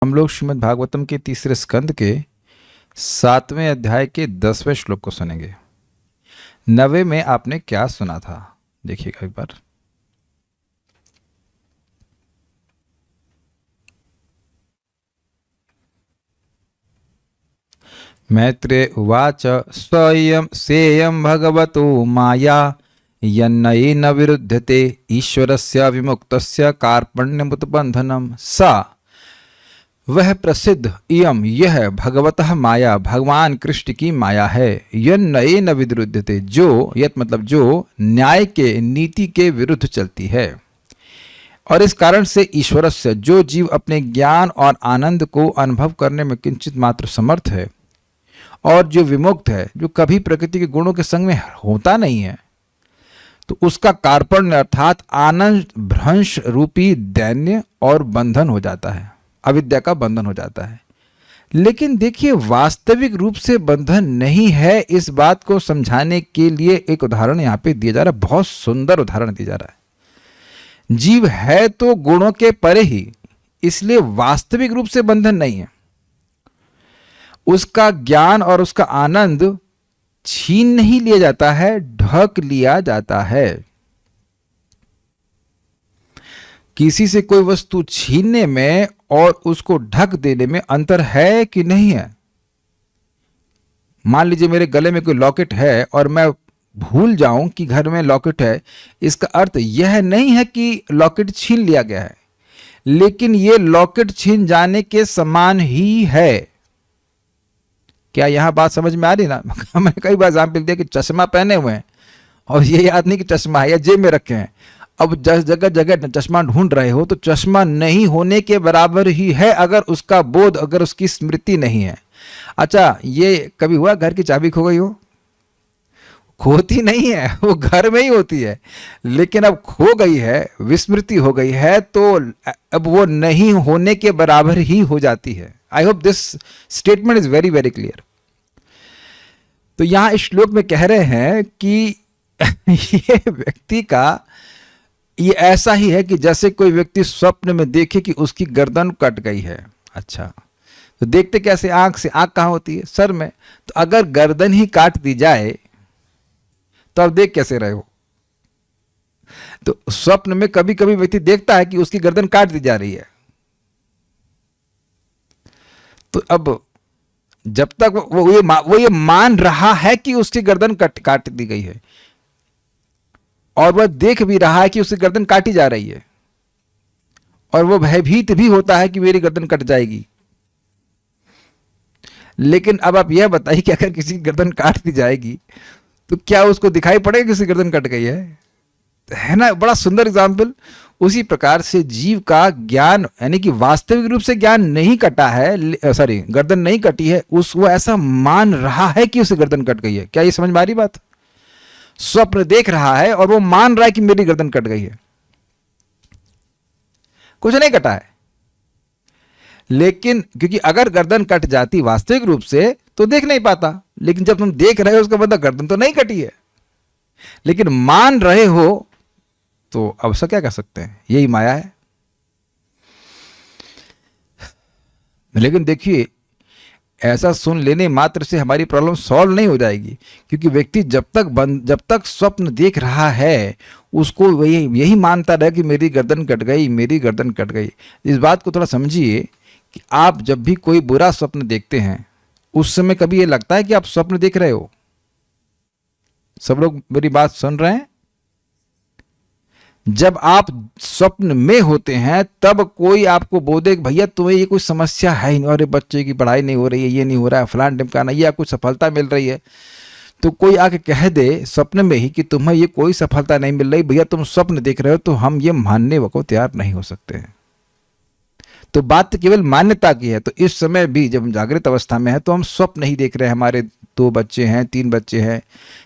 हम लोग श्रीमद् भागवतम के तीसरे स्कंद के 7वें अध्याय के 10वें श्लोक को सुनेंगे। 9वें में आपने क्या सुना था, देखिएगा एक बार। मैत्रेय उवाच स्वयं सेयं भगवतो माया यन्नयेन विरुध्यते ईश्वरस्य विमुक्तस्य कार्पण्यमुत्बन्धनम सा वह प्रसिद्ध इयम यह भगवतः माया भगवान कृष्ण की माया है। यन्नयेन विरुध्यते जो यत मतलब जो न्याय के नीति के विरुद्ध चलती है। और इस कारण से ईश्वरस्य जो जीव अपने ज्ञान और आनंद को अनुभव करने में किंचित मात्र समर्थ है और जो विमुक्त है, जो कभी प्रकृति के गुणों के संग में होता नहीं है, तो उसका कार्पण्य अर्थात आनंद भ्रंश रूपी दैन्य और बंधन हो जाता है, अविद्या का बंधन हो जाता है। लेकिन देखिए, वास्तविक रूप से बंधन नहीं है। इस बात को समझाने के लिए एक उदाहरण यहाँ पे दिया जा रहा है, बहुत सुंदर उदाहरण दिया जा रहा है। जीव है तो गुणों के परे ही, इसलिए वास्तविक रूप से बंधन नहीं है। उसका ज्ञान और उसका आनंद छीन नहीं लिया जाता है, ढक लिया जाता है। किसी से कोई वस्तु छीनने में और उसको ढक देने में अंतर है कि नहीं है? मान लीजिए मेरे गले में कोई लॉकेट है और मैं भूल जाऊं कि घर में लॉकेट है, इसका अर्थ यह नहीं है कि लॉकेट छीन लिया गया है, लेकिन यह लॉकेट छीन जाने के समान ही है। क्या यहां बात समझ में आ रही ना? मैंने कई बार एग्जाम्पल दिया कि चश्मा पहने हुए हैं और ये याद नहीं कि चश्मा है या जेब में रखे हैं। अब जगह जगह चश्मा ढूंढ रहे हो तो चश्मा नहीं होने के बराबर ही है अगर उसका बोध, अगर उसकी स्मृति नहीं है। अच्छा, ये कभी हुआ घर की चाबी खो गई हो? खोती नहीं है, वो घर में ही होती है, लेकिन अब खो गई है, विस्मृति हो गई है, तो अब वो नहीं होने के बराबर ही हो जाती है। I hope this statement is very very clear. तो यहां इस श्लोक में कह रहे हैं कि ये व्यक्ति का ये ऐसा ही है कि जैसे कोई व्यक्ति स्वप्न में देखे कि उसकी गर्दन कट गई है। अच्छा, तो देखते कैसे? आंख से। आंख कहां होती है? सर में। तो अगर गर्दन ही काट दी जाए तो आप देख कैसे रहे हो? तो स्वप्न में कभी कभी व्यक्ति देखता है कि उसकी गर्दन काट दी जा रही है, तो अब जब तक वो ये मान रहा है कि उसकी गर्दन काट दी गई है और वह देख भी रहा है कि उसकी गर्दन काटी जा रही है, और वह भयभीत भी होता है कि मेरी गर्दन कट जाएगी। लेकिन अब आप यह बताइए कि अगर किसी की गर्दन काट दी जाएगी तो क्या उसको दिखाई पड़ेगा कि उसकी गर्दन कट गई है ना? बड़ा सुंदर एग्जाम्पल। उसी प्रकार से जीव का ज्ञान, यानी कि वास्तविक रूप से ज्ञान नहीं कटा है, सॉरी गर्दन नहीं कटी है, वो ऐसा मान रहा है कि उसकी गर्दन कट गई है। क्या ये समझ में आ रही बात? स्वप्न देख रहा है और वो मान रहा है कि मेरी गर्दन कट गई है, कुछ नहीं कटा है। लेकिन क्योंकि अगर गर्दन कट जाती वास्तविक रूप से तो देख नहीं पाता, लेकिन जब तुम देख रहे हो उसका मतलब गर्दन तो नहीं कटी है, लेकिन मान रहे हो, तो अब से क्या कर सकते हैं? यही माया है। लेकिन देखिए, ऐसा सुन लेने मात्र से हमारी प्रॉब्लम सॉल्व नहीं हो जाएगी, क्योंकि व्यक्ति जब तक स्वप्न देख रहा है उसको यही मानता रहे कि मेरी गर्दन कट गई, मेरी गर्दन कट गई। इस बात को थोड़ा समझिए कि आप जब भी कोई बुरा स्वप्न देखते हैं उस समय कभी ये लगता है कि आप स्वप्न देख रहे हो? सब लोग मेरी बात सुन रहे हैं? जब आप स्वप्न में होते हैं तब कोई आपको बोले कि भैया तुम्हें ये कोई समस्या है नहीं, और बच्चे की पढ़ाई नहीं हो रही है, ये नहीं हो रहा है, फलान ढिमकाना, ये कुछ सफलता मिल रही है, तो कोई आके कह दे स्वप्न में ही कि तुम्हें ये कोई सफलता नहीं मिल रही, भैया तुम स्वप्न देख रहे हो, तो हम ये मानने को तैयार नहीं हो सकते हैं। तो बात केवल मान्यता की है। तो इस समय भी जब हम जागृत अवस्था में है तो हम स्वप्न नहीं देख रहे हैं। हमारे 2 बच्चे हैं, 3 बच्चे हैं,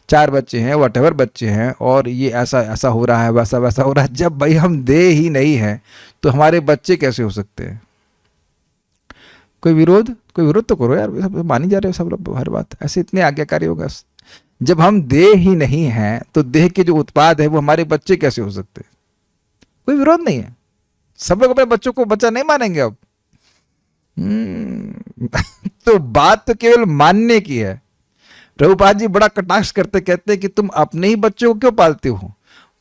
4 बच्चे हैं, वटेवर बच्चे हैं, और ये ऐसा ऐसा हो रहा है, वैसा वैसा हो रहा है। जब भाई हम दे ही नहीं है तो हमारे बच्चे कैसे हो सकते हैं? कोई विरोध तो करो यार, सब मानी जा रहे हो सब लोग हर बात, ऐसे इतने आज्ञाकारी होगा। जब हम दे ही नहीं है तो देह के जो उत्पाद है वो हमारे बच्चे कैसे हो सकते हैं? कोई विरोध नहीं है। सब लोग अपने बच्चों को बच्चा नहीं मानेंगे अब। तो बात तो केवल मानने की है। प्रभुपाद जी बड़ा कटाक्ष करते, कहते हैं कि तुम अपने ही बच्चों को क्यों पालते हो,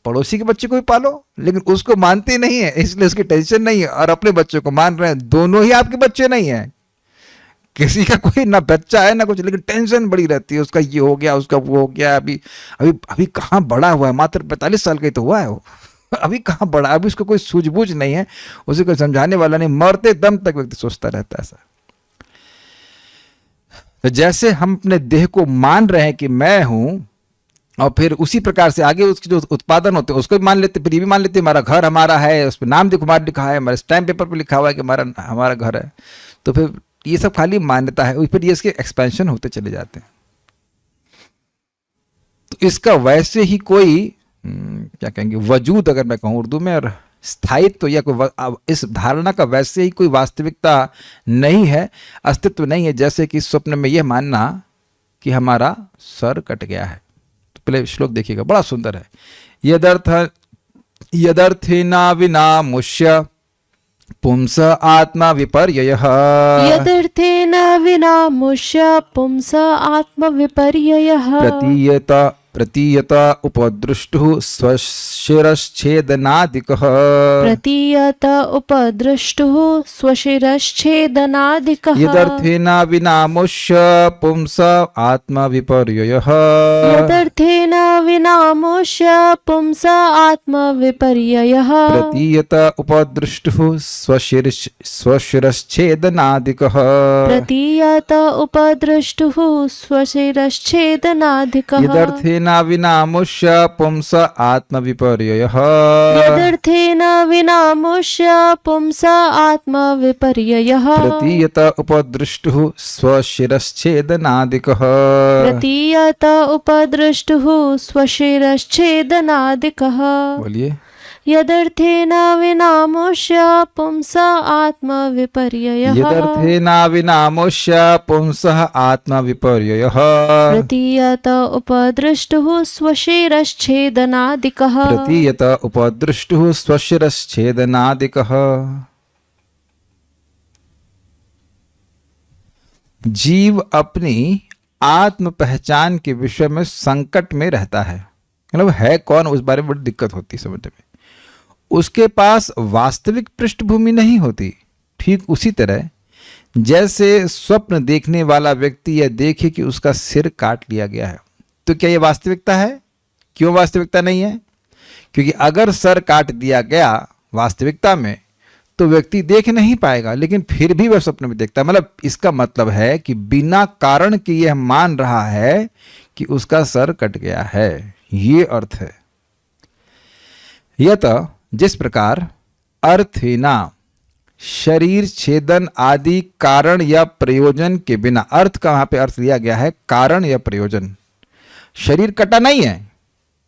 पड़ोसी के बच्चे को भी पालो, लेकिन उसको मानते नहीं है इसलिए उसकी टेंशन नहीं है, और अपने बच्चों को मान रहे हैं। दोनों ही आपके बच्चे नहीं है, किसी का कोई ना बच्चा है ना कुछ, लेकिन टेंशन बड़ी रहती है, उसका ये हो गया, उसका वो हो गया। अभी अभी अभी कहाँ बड़ा हुआ है, मात्र 45 साल का ही तो हुआ है वो। अभी कहाँ बड़ा, अभी उसको कोई सूझबूझ नहीं है, उसे कोई समझाने वाला नहीं। मरते दम तक व्यक्ति सोचता रहता है ऐसा। तो जैसे हम अपने देह को मान रहे हैं कि मैं हूं, और फिर उसी प्रकार से आगे उसके जो उत्पादन होते हैं उसको भी मान लेते, फिर ये भी मान लेते हमारा घर हमारा है, उस पर नाम कुमार लिखा है, हमारे स्टैम्प पेपर पर लिखा हुआ है कि हमारा घर है। तो फिर ये सब खाली मान्यता है, फिर ये इसके एक्सपेंशन होते चले जाते हैं। तो इसका वैसे ही कोई क्या कहेंगे वजूद, अगर मैं कहूँ उर्दू में, और स्थायित्व या कोई इस धारणा का वैसे ही कोई वास्तविकता नहीं है, अस्तित्व नहीं है। जैसे कि स्वप्न में यह मानना कि हमारा सर कट गया है। तो पहले श्लोक देखिएगा, बड़ा सुंदर है। यदर्थेना विनामुष्य पुंस आत्मा विपर्ययः, यदर्थेन विनामुष्य पुंस आत्मविपर्ययः, प्रतीयत उपदृष्टुः स्वशिरश्छेदनादिकः, प्रतीयत उपदृष्टुः स्वशिरश्छेदनादिकः, यदर्थेन विनामुष्य पुंस आत्मविपर्ययः, यदर्थेन विनामुष्य पुंस आत्मविपर्ययः, प्रतीयत उपदृष्टुः स्वशिरश्छेदनादिकः, प्रतीयत उपदृष्टुः स्वशिरश्छेदनादिकः, यदर्थेन विनामुष्य पुंस आत्मविपर्ययः, यदर्थेन विनामुष्य पुंस आत्मविपर्ययः, प्रतीयत उपदृष्टुः स्वशिरश्छेदनादिकः, प्रतीयत उपदृष्टुः स्वशिरश्छेदनादिकः। बोलिए। यदर्थेन विनामुष्य पुंस आत्मविपर्ययः, यदर्थेन विनामुष्य पुंसः आत्मविपर्ययः, प्रतीयत उपदृष्टुः स्वशिरश्छेदनादिकः, प्रतीयत उपदृष्टुः स्वशिरश्छेदनादिकः। जीव अपनी आत्म पहचान के विषय में संकट में रहता है, मतलब है कौन, उस बारे में बड़ी दिक्कत होती समझने में। उसके पास वास्तविक पृष्ठभूमि नहीं होती। ठीक उसी तरह जैसे स्वप्न देखने वाला व्यक्ति यह देखे कि उसका सिर काट लिया गया है, तो क्या यह वास्तविकता है? क्यों वास्तविकता नहीं है? क्योंकि अगर सर काट दिया गया वास्तविकता में तो व्यक्ति देख नहीं पाएगा, लेकिन फिर भी वह स्वप्न में देखता है। मतलब इसका मतलब है कि बिना कारण के यह मान रहा है कि उसका सर कट गया है, ये अर्थ है। यत जिस प्रकार अर्थेना शरीर छेदन आदि कारण या प्रयोजन के बिना, अर्थ का वहां पे अर्थ लिया गया है कारण या प्रयोजन। शरीर कटा नहीं है,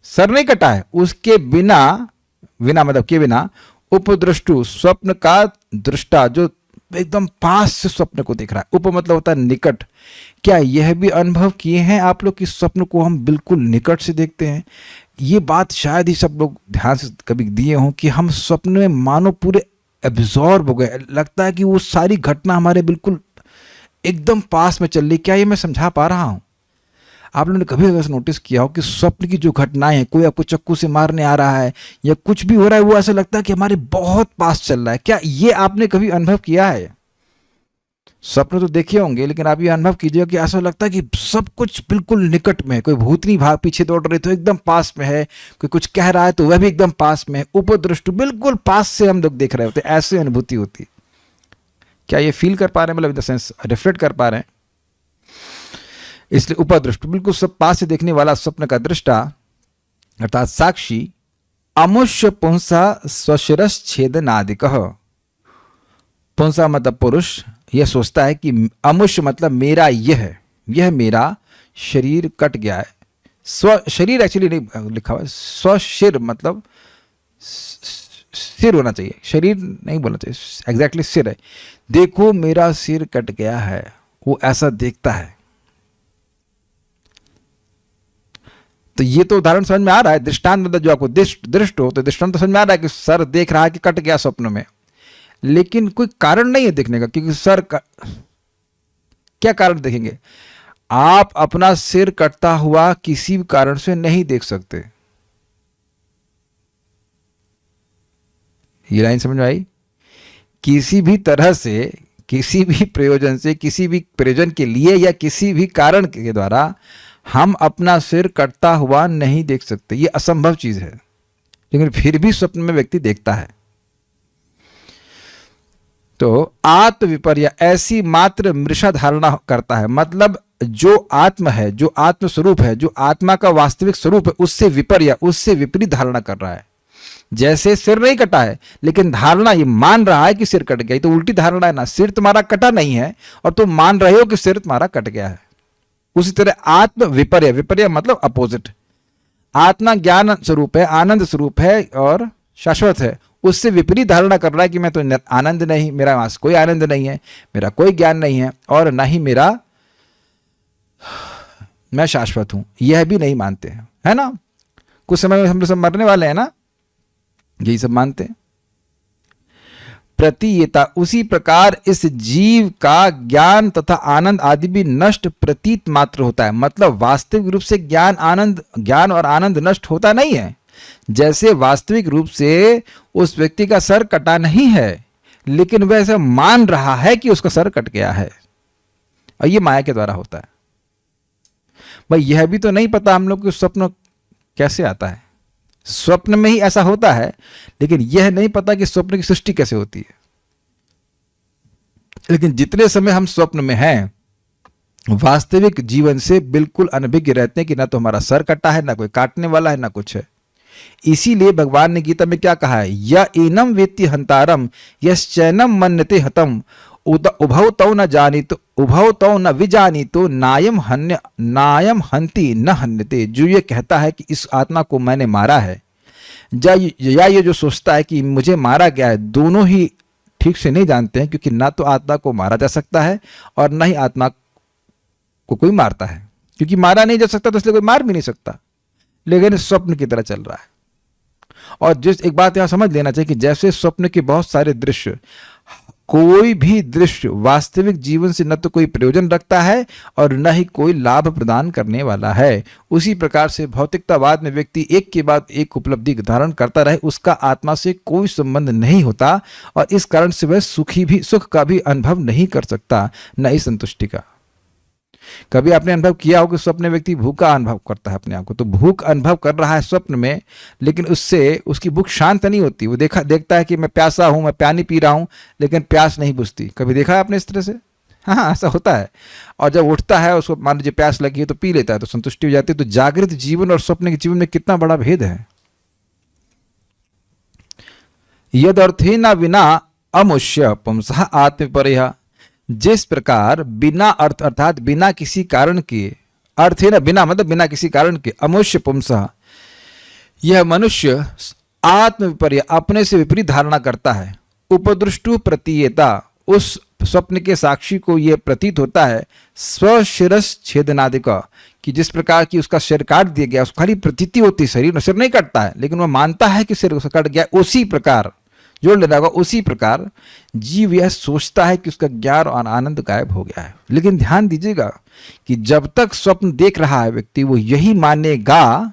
सर नहीं कटा है, उसके बिना, बिना मतलब के बिना, उपदृष्टु स्वप्न का दृष्टा जो एकदम पास से स्वप्न को देख रहा है, उप मतलब होता है निकट। क्या यह भी अनुभव किए हैं आप लोग कि स्वप्न को हम बिल्कुल निकट से देखते हैं? ये बात शायद ही सब लोग ध्यान से कभी दिए हों कि हम स्वप्न में मानो पूरे एब्जॉर्ब हो गए, लगता है कि वो सारी घटना हमारे बिल्कुल एकदम पास में चल रही। क्या ये मैं समझा पा रहा हूँ? आप लोगों ने कभी अगर नोटिस किया हो कि स्वप्न की जो घटनाएं हैं, कोई आपको चक्कू से मारने आ रहा है या कुछ भी हो रहा है, वो ऐसा लगता है कि हमारे बहुत पास चल रहा है। क्या ये आपने कभी अनुभव किया है? स्वप्न तो देखे होंगे, लेकिन आप ये अनुभव कीजिएगा कि ऐसा लगता है कि सब कुछ बिल्कुल निकट में है। कोई भूतनी भाग पीछे दौड़ रही तो एकदम पास में है, कोई कुछ कह रहा है तो वह भी एकदम पास में है, उपदृष्टु बिल्कुल पास से हम लोग देख रहे होते, ऐसे अनुभूति होती। क्या ये फील कर पा रहे हैं, मतलब इन द सेंस रिफ्लेक्ट कर पा रहे हैं? इसलिए उपदृष्टु बिल्कुल सब पास से देखने वाला स्वप्न का दृष्टा अर्थात साक्षी अमुष्य पुंसा स्वशिरश्छेदनादिकः। पुंसा मतलब पुरुष, यह सोचता है कि अमुष्य मतलब मेरा यह मेरा शरीर कट गया है। स्व शरीर एक्चुअली नहीं लिखा हुआ है, स्वशिर मतलब सिर होना चाहिए, शरीर नहीं बोलना चाहिए, एग्जैक्टली सिर है। देखो मेरा सिर कट गया है, वो ऐसा देखता है। तो ये तो उदाहरण समझ में आ रहा है, दृष्टांत मतलब जो आपको दृष्ट हो तो दृष्टांत तो समझ में आ रहा है कि सर देख रहा है कि कट गया स्वप्न में। लेकिन कोई कारण नहीं है देखने का, क्योंकि सर का क्या कारण देखेंगे? आप अपना सिर कटता हुआ किसी भी कारण से नहीं देख सकते। ये लाइन समझ में आई? किसी भी तरह से, किसी भी प्रयोजन से, किसी भी प्रयोजन के लिए या किसी भी कारण के द्वारा हम अपना सिर कटता हुआ नहीं देख सकते। ये असंभव चीज है, लेकिन फिर भी स्वप्न में व्यक्ति देखता है। तो आत्म विपर्य ऐसी मात्र मृषा धारणा करता है, मतलब जो आत्म है, जो आत्म स्वरूप है, जो आत्मा का वास्तविक स्वरूप है, उससे विपर्य, उससे विपरीत धारणा कर रहा है। जैसे सिर नहीं कटा है, लेकिन धारणा ये मान रहा है कि सिर कट गया, तो उल्टी धारणा है ना। सिर तुम्हारा कटा नहीं है और तुम मान रहे हो कि सिर तुम्हारा कट गया है। उसी तरह आत्म विपर्य, विपर्य मतलब अपोजिट। आत्मा ज्ञान स्वरूप है, आनंद स्वरूप है और शाश्वत है, उससे विपरीत धारणा कर रहा है कि मैं तो आनंद नहीं, मेरा पास कोई आनंद नहीं है, मेरा कोई ज्ञान नहीं है और ना ही मैं शाश्वत हूं। यह भी नहीं मानते हैं, है ना। कुछ समय में हम लोग सब मरने वाले हैं ना, यही सब मानते हैं। प्रतीयता, उसी प्रकार इस जीव का ज्ञान तथा आनंद आदि भी नष्ट प्रतीत मात्र होता है, मतलब वास्तविक रूप से ज्ञान और आनंद नष्ट होता नहीं है। जैसे वास्तविक रूप से उस व्यक्ति का सर कटा नहीं है, लेकिन वह ऐसा मान रहा है कि उसका सर कट गया है, और ये माया के द्वारा होता है। भाई यह भी तो नहीं पता हम लोग को स्वप्न कैसे आता है। स्वप्न में ही ऐसा होता है, लेकिन यह नहीं पता कि स्वप्न की सृष्टि कैसे होती है। लेकिन जितने समय हम स्वप्न में हैं, वास्तविक जीवन से बिल्कुल अनभिज्ञ रहते हैं कि ना तो हमारा सर कटा है, ना कोई काटने वाला है, ना कुछ है। इसीलिए भगवान ने गीता में क्या कहा है, या एनम वेत्ति हंतारम यश्चैनम मन्यते हतम उभौ तौ न जानीतो उभौ तौ न विजानीतो नायम हंति न हन्यते। जो ये कहता है कि इस आत्मा को मैंने मारा है, या ये जो सोचता है कि मुझे मारा गया है, दोनों ही ठीक से नहीं जानते हैं, क्योंकि ना तो आत्मा को मारा जा सकता है और ना ही आत्मा को कोई मारता है। क्योंकि मारा नहीं जा सकता तो इसलिए कोई मार भी नहीं सकता, लेकिन स्वप्न की तरह चल रहा है। और जिस एक बात यहां समझ लेना चाहिए कि जैसे स्वप्न के बहुत सारे दृश्य, कोई भी दृश्य वास्तविक जीवन से न तो कोई प्रयोजन रखता है और न ही कोई लाभ प्रदान करने वाला है, उसी प्रकार से भौतिकतावाद में व्यक्ति एक के बाद एक उपलब्धि धारण करता रहे, उसका आत्मा से कोई संबंध नहीं होता और इस कारण से वह सुख का भी अनुभव नहीं कर सकता, न ही संतुष्टि का। कभी आपने अनुभव किया हो कि स्वप्न व्यक्ति भूख का अनुभव करता है अपने आप को, तो भूख अनुभव कर रहा है स्वप्न में, लेकिन उससे उसकी भूख शांत नहीं होती। वो देखता है कि मैं प्यासा हूं, मैं पानी पी रहा हूं, लेकिन प्यास नहीं बुझती। कभी देखा है आपने इस तरह से? हाँ, ऐसा होता है। और जब उठता है, उसको मान लीजिए प्यास लगी है तो पी लेता है, तो संतुष्टि हो जाती है। तो जागृत जीवन और स्वप्न के जीवन में कितना बड़ा भेद है। यद अर्थेन विना अमुष्य पुंसः आत्मपरयः, जिस प्रकार बिना अर्थ अर्थात बिना किसी कारण के, अर्थ है ना बिना मतलब बिना किसी कारण के, अमुष्य पुंसः यह मनुष्य आत्मविपर्य अपने से विपरीत धारणा करता है। उपदृष्टु प्रतीयता, उस स्वप्न के साक्षी को यह प्रतीत होता है स्वशिरस छेदनादिक, कि जिस प्रकार की उसका सिर काट दिया गया, उसको खाली प्रतीति होती है, शरीर में सिर नहीं कटता है, लेकिन वह मानता है कि सिर उसका कट गया। उसी प्रकार जोड़ लेना होगा, उसी प्रकार जीव यह सोचता है कि उसका ज्ञान और आनंद गायब हो गया है। लेकिन ध्यान दीजिएगा कि जब तक स्वप्न देख रहा है व्यक्ति, वो यही मानेगा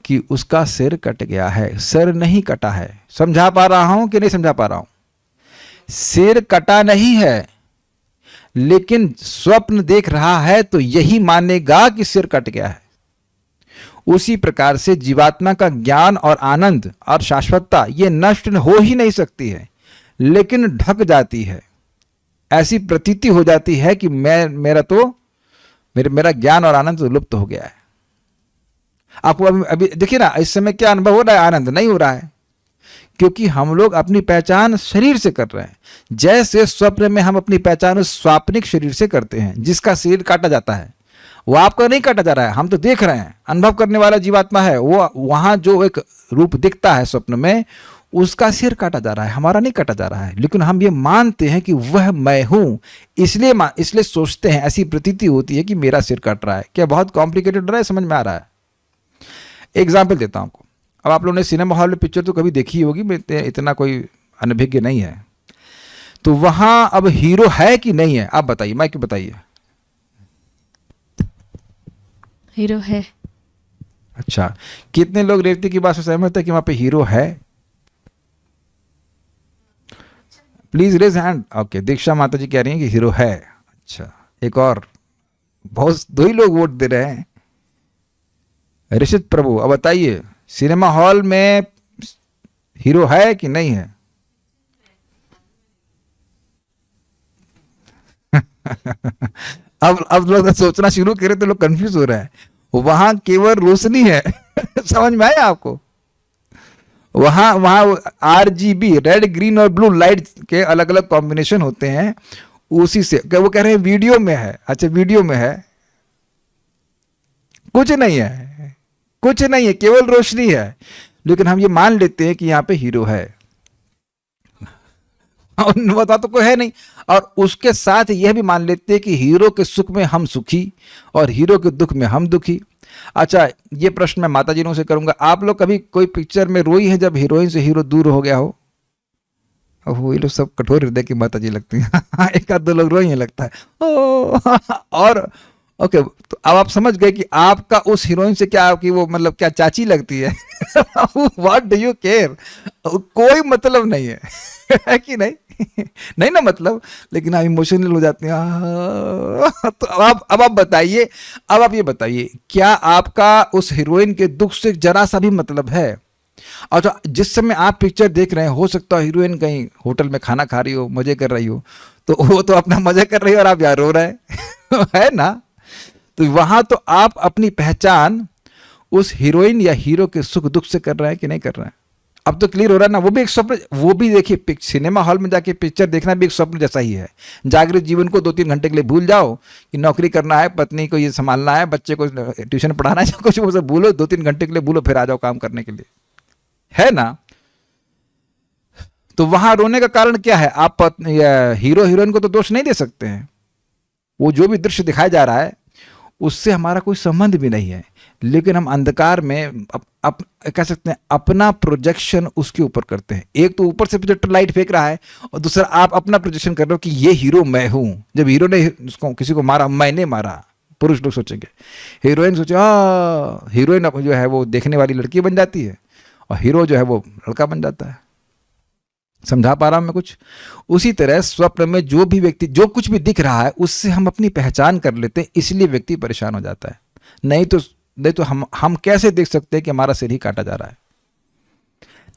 कि उसका सिर कट गया है। सिर नहीं कटा है। समझा पा रहा हूं कि नहीं समझा पा रहा हूं? सिर कटा नहीं है, लेकिन स्वप्न देख रहा है तो यही मानेगा कि सिर कट गया है। उसी प्रकार से जीवात्मा का ज्ञान और आनंद और शाश्वतता ये नष्ट हो ही नहीं सकती है, लेकिन ढक जाती है। ऐसी प्रतीति हो जाती है कि मेरा ज्ञान और आनंद तो लुप्त हो गया है। आपको अभी देखिए ना, इस समय क्या अनुभव हो रहा है? आनंद नहीं हो रहा है, क्योंकि हम लोग अपनी पहचान शरीर से कर रहे हैं। जैसे स्वप्न में हम अपनी पहचान उस स्वाप्निक शरीर से करते हैं, जिसका शरीर काटा जाता है। वो आपका नहीं काटा जा रहा है, हम तो देख रहे हैं। अनुभव करने वाला जीवात्मा है, वो वहां जो एक रूप दिखता है स्वप्न में, उसका सिर काटा जा रहा है, हमारा नहीं काटा जा रहा है। लेकिन हम ये मानते हैं कि वह मैं हूं, इसलिए सोचते हैं, ऐसी प्रतीति होती है कि मेरा सिर कट रहा है। क्या बहुत कॉम्प्लिकेटेड रहा है? समझ में आ रहा है? एग्जाम्पल देता हूं आपको। अब आप लोगों ने सिनेमा हॉल में पिक्चर तो कभी देखी होगी, इतना कोई अनभिज्ञ नहीं है। तो वहां अब हीरो है कि नहीं है, आप बताइए, मैं क्यों बताइए। हीरो है। अच्छा, कितने लोग रेवती की बात से सहमत है कि वहां पे हीरो है? Please raise hand. Okay, Diksha माता जी कह रही हैं कि हीरो है। अच्छा, एक और, बहुत 2 ही लोग वोट दे रहे हैं। ऋषित प्रभु, अब बताइए, सिनेमा हॉल में हीरो है कि नहीं है? अब लोग सोचना शुरू करें तो लोग कंफ्यूज हो रहे हैं। वहां केवल रोशनी है। समझ में आया आपको? वहां वहां RGB, रेड ग्रीन और ब्लू लाइट के अलग अलग कॉम्बिनेशन होते हैं, उसी से वो कह रहे हैं वीडियो में है। अच्छा, वीडियो में है, कुछ नहीं है, कुछ नहीं है, केवल रोशनी है, लेकिन हम ये मान लेते हैं कि यहां पे हीरो है। और बता तो कोई है नहीं, और उसके साथ यह भी मान लेते हैं कि हीरो के सुख में हम सुखी और हीरो के दुख में हम दुखी। अच्छा, ये प्रश्न मैं माता जी से करूंगा, आप लोग कभी कोई पिक्चर में रोई है जब हीरोइन से हीरो दूर हो गया हो? वो ये लोग सब कठोर हृदय की माता जी लगती हैं। एक आध 2 लोग रोई है लगता है। ओ, और ओके, तो अब आप समझ गए कि आपका उस हीरोइन से क्या, आपकी वो मतलब क्या चाची लगती है? व्हाट डू यू केयर, कोई मतलब नहीं है। है कि नहीं? नहीं ना मतलब, लेकिन आप इमोशनल हो जाते हैं। तो अब आप बताइए, अब आप ये बताइए, क्या आपका उस हीरोइन के दुख से जरा सा भी मतलब है? और तो जिस समय आप पिक्चर देख रहे हैं, हो सकता है हीरोइन कहीं होटल में खाना खा रही हो, मजे कर रही हो, तो वो तो अपना मजे कर रही हो और आप यार रो रहे हैं। है ना? तो वहां तो आप अपनी पहचान उस हीरोइन या हीरो के सुख दुख से कर रहे हैं कि नहीं कर रहे हैं? अब तो क्लियर हो रहा है ना? वो भी एक स्वप्न, वो भी देखिए, सिनेमा हॉल में जाके पिक्चर देखना भी एक स्वप्न जैसा ही है। जागृत जीवन को 2-3 घंटे के लिए भूल जाओ कि नौकरी करना है, पत्नी को ये संभालना है, बच्चे को ट्यूशन पढ़ाना है, कुछ वो सब भूलो, 2-3 घंटे के लिए भूलो, फिर आ जाओ काम करने के लिए। है ना? तो वहां रोने का कारण क्या है? आप हीरो हीरोइन को तो दोष नहीं दे सकते हैं। वो जो भी दृश्य दिखाया जा रहा है उससे हमारा कोई संबंध भी नहीं है, लेकिन हम अंधकार में कह सकते हैं अपना प्रोजेक्शन उसके ऊपर करते हैं। एक तो ऊपर से प्रोजेक्टर लाइट फेंक रहा है, और दूसरा आप अपना प्रोजेक्शन कर रहे हो कि ये हीरो मैं हूं। जब हीरो ने उसको किसी को मारा, मैंने मारा, पुरुष लोग सोचेंगे। हीरोइन सोचे हीरोइन जो है वो देखने वाली लड़की बन जाती है, और हीरो जो है वो लड़का बन जाता है। समझा पा रहा हूं मैं कुछ? उसी तरह स्वप्न में जो भी व्यक्ति जो कुछ भी दिख रहा है उससे हम अपनी पहचान कर लेते हैं, इसलिए व्यक्ति परेशान हो जाता है। नहीं तो हम कैसे देख सकते हैं कि हमारा सिर ही काटा जा रहा है?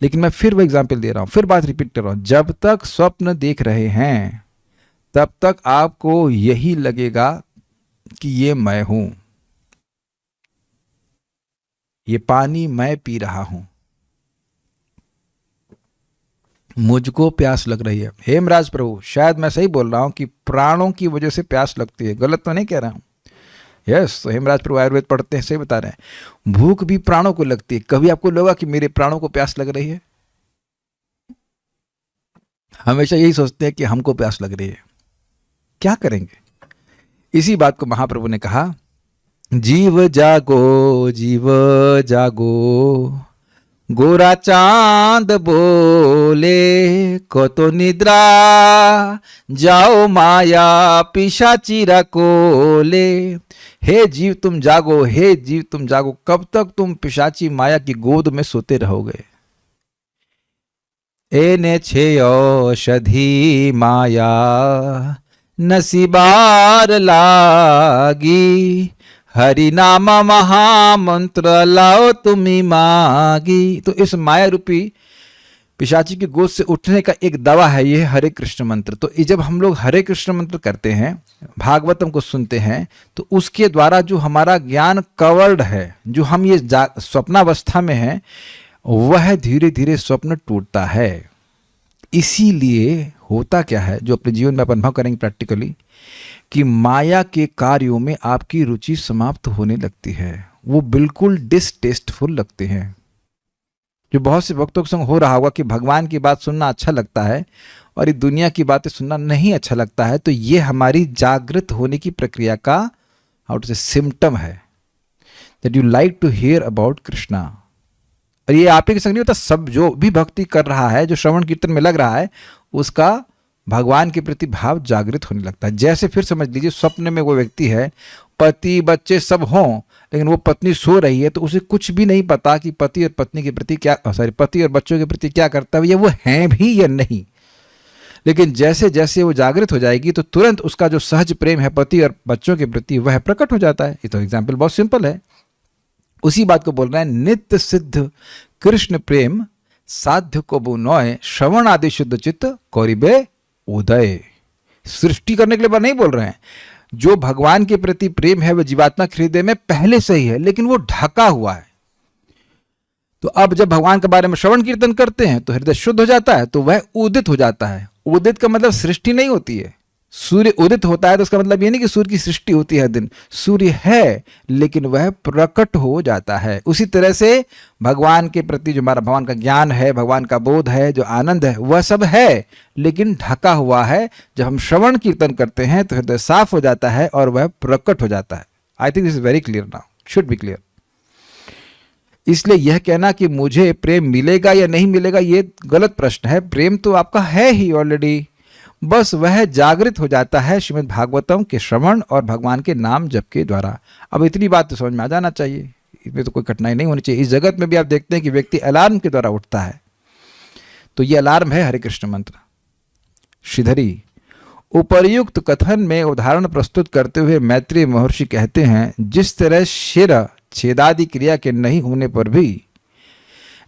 लेकिन मैं फिर वो एग्जाम्पल दे रहा हूं, फिर बात रिपीट कर रहा हूं, जब तक स्वप्न देख रहे हैं तब तक आपको यही लगेगा कि ये मैं हूं, ये पानी मैं पी रहा हूं, मुझको प्यास लग रही है। हेमराज प्रभु, शायद मैं सही बोल रहा हूं कि प्राणों की वजह से प्यास लगती है, गलत तो नहीं कह रहा हूं? यस, तो हेमराज प्रभु आयुर्वेद पढ़ते हैं, सही बता रहे हैं। भूख भी प्राणों को लगती है। कभी आपको लगा कि मेरे प्राणों को प्यास लग रही है? हमेशा यही सोचते हैं कि हमको प्यास लग रही है, क्या करेंगे? इसी बात को महाप्रभु ने कहा, जीव जागो जीव जागो, गोरा चांद बोले कतो निद्रा, जाओ माया पिशाचिरा कोले। हे जीव तुम जागो, हे जीव तुम जागो, कब तक तुम पिशाची माया की गोद में सोते रहोगे? एने छे औषधि माया नसीबार लागी, हरि नाम महामंत्र लाओ तुम्ही मागी। तो इस माया रूपी पिशाची की गोद से उठने का एक दवा है ये हरे कृष्ण मंत्र। तो जब हम लोग हरे कृष्ण मंत्र करते हैं, भागवतम को सुनते हैं, तो उसके द्वारा जो हमारा ज्ञान कवर्ड है, जो हम ये स्वप्नावस्था में है, वह धीरे धीरे स्वप्न टूटता है। इसीलिए होता क्या है, जो अपने जीवन में आप अनुभव करेंगे प्रैक्टिकली, कि माया के कार्यों में आपकी रुचि समाप्त होने लगती है, वो बिल्कुल डिसटेस्टफुल लगते हैं। जो बहुत से भक्तों के संग हो रहा होगा कि भगवान की बात सुनना अच्छा लगता है और ये दुनिया की बातें सुनना नहीं अच्छा लगता है, तो ये हमारी जागृत होने की प्रक्रिया का हाउ टू से सिम्टम है, that you like to hear about Krishna. और ये आप ही के संग नहीं होता, सब जो भी भक्ति कर रहा है, जो श्रवण कीर्तन में लग रहा है, उसका भगवान के प्रति भाव जागृत होने लगता है। जैसे फिर समझ लीजिए स्वप्न में वो व्यक्ति है, पति बच्चे सब हों, लेकिन वो पत्नी सो रही है, तो उसे कुछ भी नहीं पता कि पति और पत्नी के प्रति क्या, पति और बच्चों के प्रति क्या कर्तव्य है, वो हैं भी या नहीं। लेकिन जैसे जैसे वो जागृत हो जाएगी तो तुरंत उसका जो सहज प्रेम है पति और बच्चों के प्रति वह प्रकट हो जाता है। ये तो एग्जाम्पल बहुत सिंपल है। उसी बात को बोल रहे हैं, नित्य सिद्ध कृष्ण प्रेम साध्य को बुनोय श्रवण आदि शुद्ध चित्त कौरिबे उदय। सृष्टि करने के लिए नहीं बोल रहे हैं। जो भगवान के प्रति प्रेम है वह जीवात्मा के हृदय में पहले से ही है, लेकिन वो ढका हुआ है। तो अब जब भगवान के बारे में श्रवण कीर्तन करते हैं तो हृदय शुद्ध हो जाता है, तो वह उदित हो जाता है। उदित का मतलब सृष्टि नहीं होती है। सूर्य उदित होता है तो उसका मतलब ये नहीं कि सूर्य की सृष्टि होती है दिन, सूर्य है लेकिन वह प्रकट हो जाता है। उसी तरह से भगवान के प्रति जो हमारा भगवान का ज्ञान है, भगवान का बोध है, जो आनंद है, वह सब है लेकिन ढका हुआ है। जब हम श्रवण कीर्तन करते हैं तो हृदय साफ हो जाता है और वह प्रकट हो जाता है। I think this is very clear now, should be clear. इसलिए यह कहना कि मुझे प्रेम मिलेगा या नहीं मिलेगा ये गलत प्रश्न है। प्रेम तो आपका है ही ऑलरेडी, बस वह जागृत हो जाता है श्रीमद् भागवतम के श्रवण और भगवान के नाम जप के द्वारा। अब इतनी बात तो समझ में आ जाना चाहिए, इसमें तो कोई कठिनाई नहीं होनी चाहिए। इस जगत में भी आप देखते हैं कि व्यक्ति अलार्म के द्वारा उठता है, तो ये अलार्म है हरे कृष्ण मंत्र। श्रीधरी उपर्युक्त कथन में उदाहरण प्रस्तुत करते हुए मैत्रेय महर्षि कहते हैं, जिस तरह शिर छेदादि क्रिया के नहीं होने पर भी,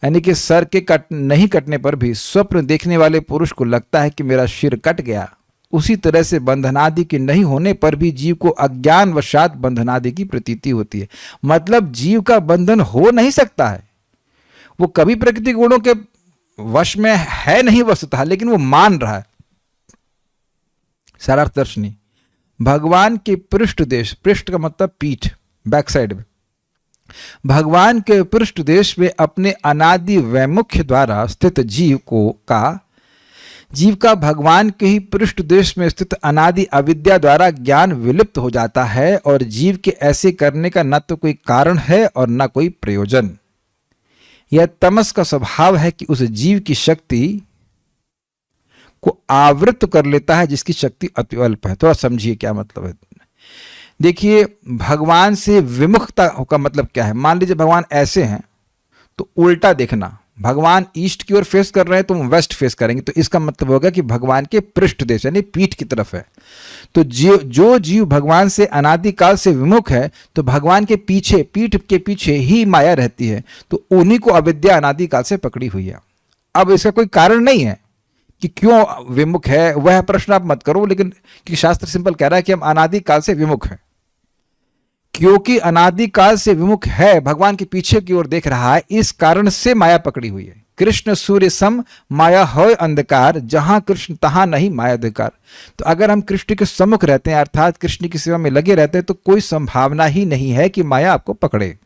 यानी कि सर के नहीं कटने पर भी स्वप्न देखने वाले पुरुष को लगता है कि मेरा सिर कट गया, उसी तरह से बंधनादि के नहीं होने पर भी जीव को अज्ञान वशात बंधनादि की प्रतीति होती है। मतलब जीव का बंधन हो नहीं सकता है, वो कभी प्रकृति गुणों के वश में है नहीं वस्तुतः, लेकिन वो मान रहा है। सारार्थ दर्शनी, भगवान के पृष्ठ देश, पृष्ठ का मतलब पीठ, बैक साइड में, भगवान के पृष्ठ देश में अपने अनादि वैमुख्य द्वारा स्थित जीव का भगवान के ही पृष्ठ देश में स्थित अनादि अविद्या द्वारा ज्ञान विलुप्त हो जाता है और जीव के ऐसे करने का न तो कोई कारण है और न कोई प्रयोजन। यह तमस का स्वभाव है कि उस जीव की शक्ति को आवृत कर लेता है जिसकी शक्ति अति अल्प है। थोड़ा समझिए क्या मतलब है। देखिए, भगवान से विमुखता का मतलब क्या है। मान लीजिए भगवान ऐसे हैं तो उल्टा देखना, भगवान ईस्ट की ओर फेस कर रहे हैं तो हम वेस्ट फेस करेंगे, तो इसका मतलब होगा कि भगवान के पृष्ठ देश यानी पीठ की तरफ है। तो जो जीव भगवान से अनादिकाल से विमुख है तो भगवान के पीछे, पीठ के पीछे ही माया रहती है, तो उन्हीं को अविद्या अनादिकाल से पकड़ी हुई है। अब इसका कोई कारण नहीं है कि क्यों विमुख है, वह प्रश्न आप मत करो, लेकिन कि शास्त्र सिंपल कह रहा है कि हम अनादिकाल से विमुख हैं। क्योंकि अनादिकाल से विमुख है, भगवान के पीछे की ओर देख रहा है, इस कारण से माया पकड़ी हुई है। कृष्ण सूर्य सम माया है अंधकार, जहां कृष्ण तहां नहीं माया अधिकार। तो अगर हम कृष्ण के सम्मुख रहते हैं, अर्थात कृष्ण की सेवा में लगे रहते हैं, तो कोई संभावना ही नहीं है कि माया आपको पकड़े।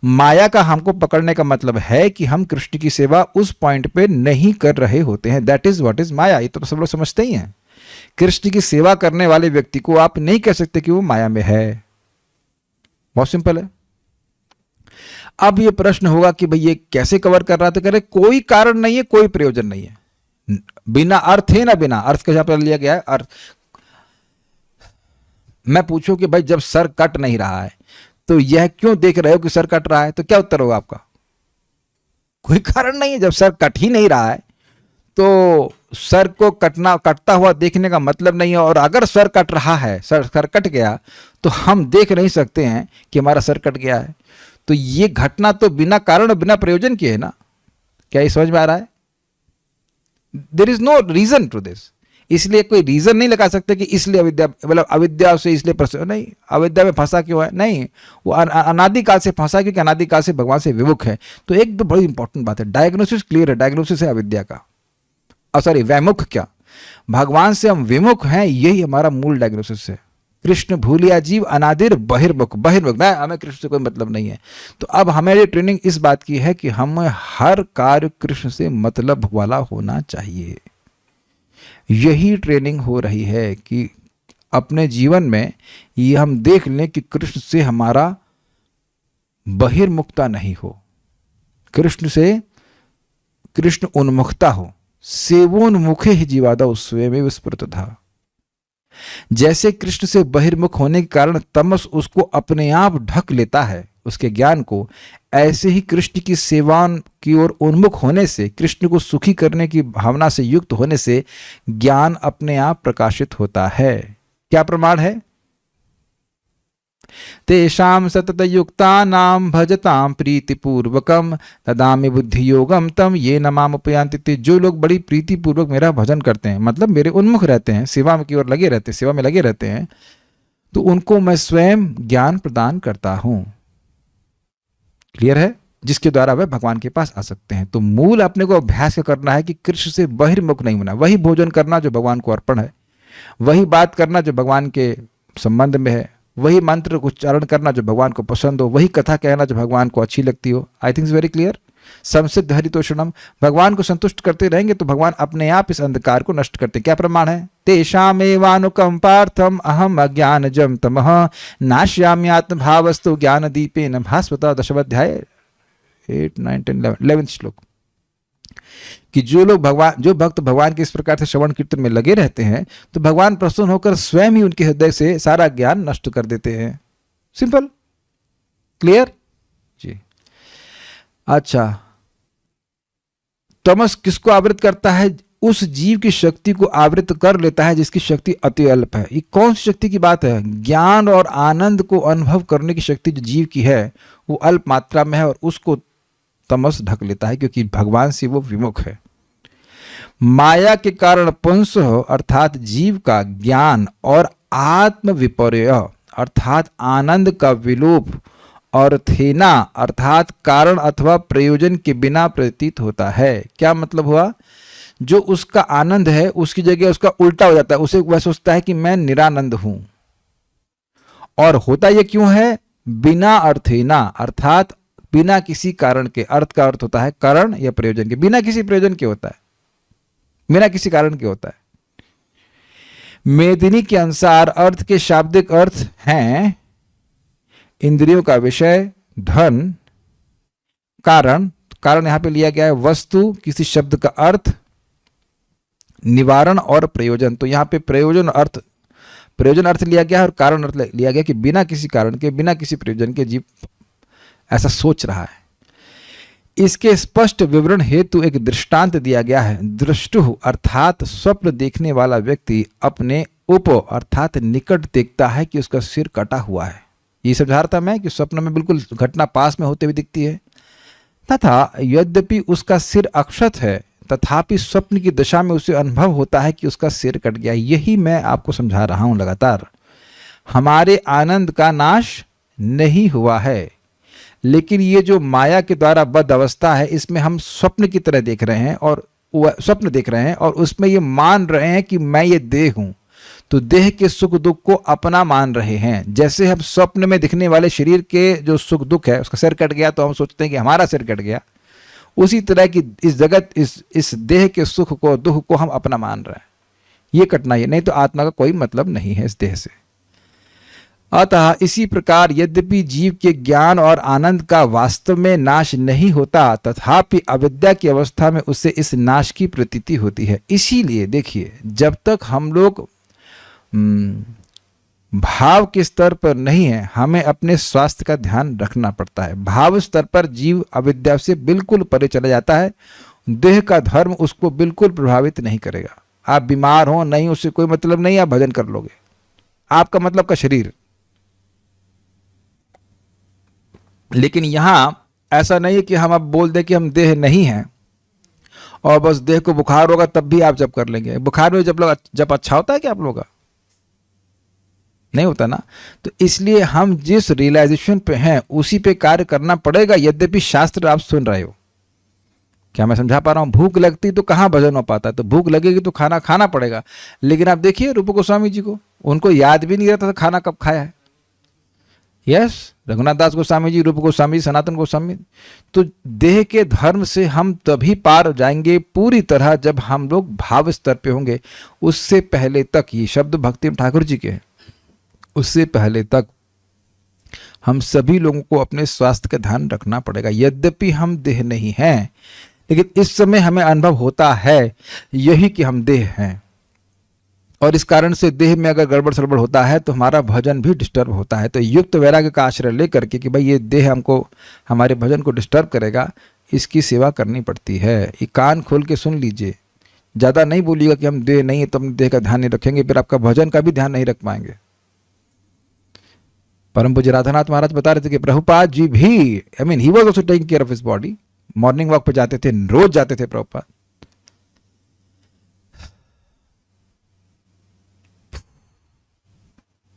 माया का हमको पकड़ने का मतलब है कि हम कृष्ण की सेवा उस पॉइंट पे नहीं कर रहे होते हैं। दैट इज व्हाट इज माया। ये तो सब लोग समझते ही हैं। कृष्ण की सेवा करने वाले व्यक्ति को आप नहीं कह सकते कि वो माया में है। बहुत सिंपल है। अब ये प्रश्न होगा कि भाई ये कैसे कवर कर रहा था, कह रहे कोई कारण नहीं है, कोई प्रयोजन नहीं है, बिना अर्थ है ना, बिना अर्थ का जहां पर लिया गया है अर्थ। मैं पूछूं कि भाई जब सर कट नहीं रहा है तो यह क्यों देख रहे हो कि सर कट रहा है, तो क्या उत्तर होगा आपका? कोई कारण नहीं है। जब सर कट ही नहीं रहा है तो सर को कटता हुआ देखने का मतलब नहीं है। और अगर सर कट रहा है, सर कट गया, तो हम देख नहीं सकते हैं कि हमारा सर कट गया है। तो ये घटना तो बिना कारण और बिना प्रयोजन की है ना। क्या ये समझ में आ रहा है? There is no reason to this. इसलिए कोई रीजन नहीं लगा सकते कि इसलिए अविद्या, मतलब अविद्या से इसलिए नहीं, अविद्या में फंसा क्यों है, नहीं, वो अनादिकाल से फंसा क्योंकि अनादिकाल से भगवान से विमुख है। तो एक तो बड़ी इंपॉर्टेंट बात है, डायग्नोसिस क्लियर है। डायग्नोसिस है अविद्या का, सॉरी वैमुख, क्या भगवान से हम विमुख हैं, यही हमारा मूल डायग्नोसिस है। कृष्ण भूलिया जीव अनादिर बहिर्मुख, हमें कृष्ण से कोई मतलब नहीं है। तो अब हमारी ट्रेनिंग इस बात की है कि हमें हर कार्य कृष्ण से मतलब वाला होना चाहिए। यही ट्रेनिंग हो रही है कि अपने जीवन में ये हम देख लें कि कृष्ण से हमारा बहिर्मुखता नहीं हो, कृष्ण से कृष्ण उन्मुखता हो, सेवोन्मुखे ही जीवादौ स्वयमेव स्फुरत था। जैसे कृष्ण से बहिर्मुख होने के कारण तमस उसको अपने आप ढक लेता है उसके ज्ञान को, ऐसे ही कृष्ण की सेवा की ओर उन्मुख होने से, कृष्ण को सुखी करने की भावना से युक्त होने से ज्ञान अपने आप प्रकाशित होता है। क्या प्रमाण है? तेषां सततयुक्तानां भजतां प्रीतिपूर्वकम तदामि बुद्धि योगम तम ये न माम उपयान्ति। जो लोग बड़ी प्रीतिपूर्वक मेरा भजन करते हैं, मतलब मेरे उन्मुख रहते हैं, सेवा की ओर लगे रहते हैं, सेवा में लगे रहते हैं, तो उनको मैं स्वयं ज्ञान प्रदान करता हूं। क्लियर है? जिसके द्वारा वह भगवान के पास आ सकते हैं। तो मूल अपने को अभ्यास करना है कि कृष्ण से बहिर्मुख नहीं होना, वही भोजन करना जो भगवान को अर्पण है, वही बात करना जो भगवान के संबंध में है, वही मंत्र उच्चारण करना जो भगवान को पसंद हो, वही कथा कहना जो भगवान को अच्छी लगती हो। I think very clear. संसिद्ध हरितोषणम, भगवान को संतुष्ट करते रहेंगे तो भगवान अपने आप इस अंधकार को नष्ट करते। क्या प्रमाण है? तेषामेवानुकंपार्थम अहम अज्ञानजं तमः नाश्यामि आत्मभावस्तु ज्ञान दीपेन भास्वता। दशमाध्याय 8, 9, 10, 11 श्लोक। कि जो भक्त भगवान के इस प्रकार से श्रवण कीर्तन में लगे रहते हैं तो भगवान प्रसन्न होकर स्वयं ही उनके हृदय से सारा ज्ञान नष्ट कर देते हैं। सिंपल, क्लियर जी। अच्छा, तमस किसको आवृत करता है? उस जीव की शक्ति को आवृत कर लेता है जिसकी शक्ति अति अल्प है। ये कौन सी शक्ति की बात है? ज्ञान और आनंद को अनुभव करने की शक्ति जो जीव की है वो अल्प मात्रा में है और उसको तमस ढक लेता है क्योंकि भगवान से वो विमुख है। माया के कारण पुंस अर्थात जीव का ज्ञान और आत्म विपर्य अर्थात आनंद का विलोप और थेना अर्थात कारण अथवा प्रयोजन के बिना प्रतीत होता है। क्या मतलब हुआ? जो उसका आनंद है उसकी जगह उसका उल्टा हो जाता है। उसे वह सोचता है कि मैं निरानंद हूं। और होता यह क्यों है? बिना अर्थेना अर्थात बिना किसी कारण के। अर्थ का अर्थ होता है कारण या प्रयोजन के। बिना किसी प्रयोजन के होता है, बिना किसी कारण के होता है। मेदिनी के अनुसार अर्थ के शाब्दिक अर्थ हैं इंद्रियों का विषय, धन, कारण। कारण यहां पे लिया गया है वस्तु, किसी शब्द का अर्थ, निवारण और प्रयोजन। तो यहां पे प्रयोजन अर्थ लिया गया है और कारण अर्थ लिया गया कि बिना किसी कारण के, बिना किसी प्रयोजन के जीव ऐसा सोच रहा है। इसके स्पष्ट विवरण हेतु एक दृष्टांत दिया गया है। दृष्टु अर्थात स्वप्न देखने वाला व्यक्ति अपने उप अर्थात निकट देखता है कि उसका सिर कटा हुआ है। ये समझा रहा था मैं कि स्वप्न में बिल्कुल घटना पास में होते हुए दिखती है, तथा यद्यपि उसका सिर अक्षत है तथापि स्वप्न की दशा में उसे अनुभव होता है कि उसका सिर कट गया। यही मैं आपको समझा रहा हूं लगातार। हमारे आनंद का नाश नहीं हुआ है, लेकिन ये जो माया के द्वारा बद्ध अवस्था है इसमें हम स्वप्न की तरह देख रहे हैं और स्वप्न देख रहे हैं और उसमें ये मान रहे हैं कि मैं ये देह हूं। तो देह के सुख दुख को अपना मान रहे हैं। जैसे हम स्वप्न में दिखने वाले शरीर के जो सुख दुख है, उसका सिर कट गया तो हम सोचते हैं कि हमारा सिर कट गया, उसी तरह की इस जगत इस देह के सुख को दुख को हम अपना मान रहे हैं। ये कटना ही नहीं तो आत्मा का कोई मतलब नहीं है इस देह से। अतः इसी प्रकार यद्यपि जीव के ज्ञान और आनंद का वास्तव में नाश नहीं होता, तथापि अविद्या की अवस्था में उससे इस नाश की प्रतीति होती है। इसीलिए देखिए, जब तक हम लोग भाव के स्तर पर नहीं है, हमें अपने स्वास्थ्य का ध्यान रखना पड़ता है। भाव स्तर पर जीव अविद्या से बिल्कुल परे चला जाता है। देह का धर्म उसको बिल्कुल प्रभावित नहीं करेगा। आप बीमार हो नहीं, उससे कोई मतलब नहीं, आप भजन कर लोगे। आपका मतलब का शरीर। लेकिन यहां ऐसा नहीं है कि हम अब बोल दें कि हम देह नहीं हैं और बस देह को बुखार होगा तब भी आप जप कर लेंगे। बुखार में जब अच्छा होता है क्या आप लोगों का? नहीं होता ना। तो इसलिए हम जिस रियलाइजेशन पे हैं उसी पे कार्य करना पड़ेगा। यद्यपि शास्त्र आप सुन रहे हो, क्या मैं समझा पा रहा हूं? भूख लगती तो कहां भजन हो पाता है? तो भूख लगेगी तो खाना खाना पड़ेगा। लेकिन आप देखिए रूप गोस्वामी जी को, उनको याद भी नहीं रहता था खाना कब खाया है। यस, रघुनाथ दास गोस्वामी जी, रूप गोस्वामी जी, सनातन गोस्वामी। तो देह के धर्म से हम तभी पार जाएंगे पूरी तरह जब हम लोग भाव स्तर पे होंगे। उससे पहले तक, ये शब्द भक्ति ठाकुर जी के हैं, उससे पहले तक हम सभी लोगों को अपने स्वास्थ्य का ध्यान रखना पड़ेगा। यद्यपि हम देह नहीं हैं, लेकिन इस समय हमें अनुभव होता है यही कि हम देह हैं, और इस कारण से देह में अगर गड़बड़ सड़बड़ होता है तो हमारा भजन भी डिस्टर्ब होता है। तो युक्त वैराग्य का आश्रय लेकर के कि भाई ये देह हमको हमारे भजन को डिस्टर्ब करेगा, इसकी सेवा करनी पड़ती है। ये कान खोल के सुन लीजिए, ज़्यादा नहीं बोलिएगा कि हम देह नहीं है तो हम देह का ध्यान नहीं रखेंगे, फिर आपका भजन का भी ध्यान नहीं रख पाएंगे। परम पूज्य राधानाथ महाराज बता रहे थे कि प्रभुपाद जी भी, he was also taking care of his body. Morning walk पे जाते थे, रोज जाते थे प्रभुपाद।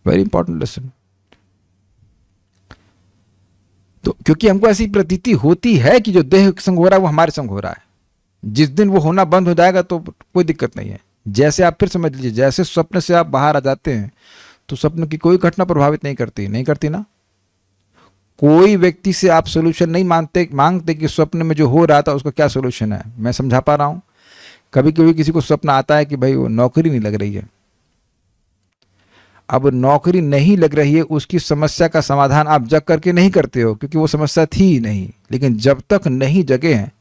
Very important lesson. तो क्योंकि हमको ऐसी प्रतीति होती है कि जो देह संग हो रहा है वो हमारे संग हो रहा है। जिस दिन वो होना बंद हो जाएगा तो कोई दिक्कत नहीं है। जैसे आप फिर समझ लीजिए, जैसे स्वप्न से आप बाहर आ जाते हैं तो स्वप्न की कोई घटना प्रभावित नहीं करती ना। कोई व्यक्ति से आप सोल्यूशन नहीं मांगते कि स्वप्न में जो हो रहा था उसका क्या सोल्यूशन है। मैं समझा पा रहा हूं? कभी कभी किसी को स्वप्न आता है कि भाई वो नौकरी नहीं लग रही है। अब नौकरी नहीं लग रही है, उसकी समस्या का समाधान आप जग करके नहीं करते हो क्योंकि वो समस्या थी ही नहीं। लेकिन जब तक नहीं जगे हैं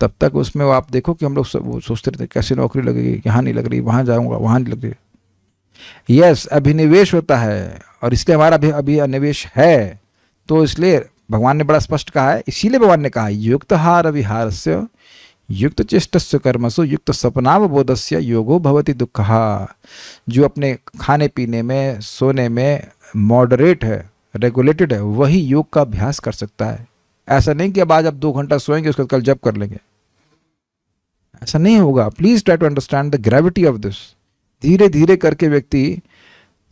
तब तक उसमें आप देखो कि हम लोग वो सोचते रहते कैसे नौकरी लगेगी, यहाँ नहीं लग रही, वहाँ जाऊँगा, वहाँ नहीं लग रही। यस, अभिनिवेश होता है और इसलिए हमारा अभी अनिवेश है। तो इसलिए भगवान ने बड़ा स्पष्ट कहा है, इसीलिए भगवान ने कहा युक्त हार विहारस्य युक्त चेष्टस्य कर्मसु युक्त सपनावबोधस्य योगो भवति दुःखः। जो अपने खाने पीने में, सोने में मॉडरेट है, रेगुलेटेड है, वही योग का अभ्यास कर सकता है। ऐसा नहीं कि अब आज आप 2 घंटा सोएंगे उसके बाद कल जप कर लेंगे, ऐसा नहीं होगा। Please try to understand the gravity of this. धीरे धीरे करके व्यक्ति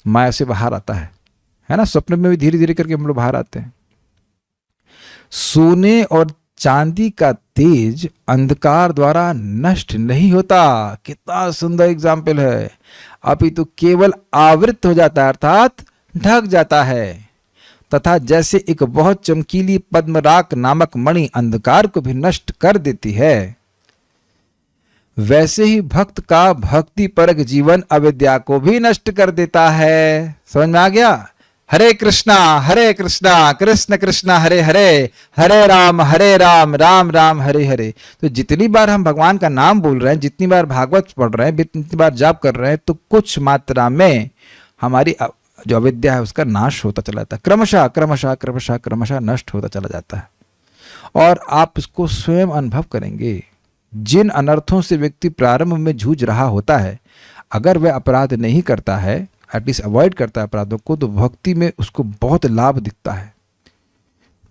माया से बाहर आता है ना। स्वप्न में भी धीरे धीरे करके हम लोग बाहर आते हैं। सोने और चांदी का तेज अंधकार द्वारा नष्ट नहीं होता। कितना सुंदर एग्जाम्पल है। अभी तो केवल आवृत हो जाता है, अर्थात ढक जाता है। तथा जैसे एक बहुत चमकीली पद्मराग नामक मणि अंधकार को भी नष्ट कर देती है, वैसे ही भक्त का भक्ति परक जीवन अविद्या को भी नष्ट कर देता है। समझ में आ गया? हरे कृष्णा कृष्ण कृष्ण हरे हरे, हरे राम राम राम हरे हरे। तो जितनी बार हम भगवान का नाम बोल रहे हैं, जितनी बार भागवत पढ़ रहे हैं, जितनी बार जाप कर रहे हैं, तो कुछ मात्रा में हमारी जो अविद्या है उसका नाश होता चला जाता है। क्रमशः क्रमशः क्रमशः क्रमशः नष्ट होता चला जाता है। और आप इसको स्वयं अनुभव करेंगे। जिन अनर्थों से व्यक्ति प्रारंभ में जूझ रहा होता है, अगर वह अपराध नहीं करता है, एटलीस्ट अवॉइड करता है अपराधों को, तो भक्ति में उसको बहुत लाभ दिखता है,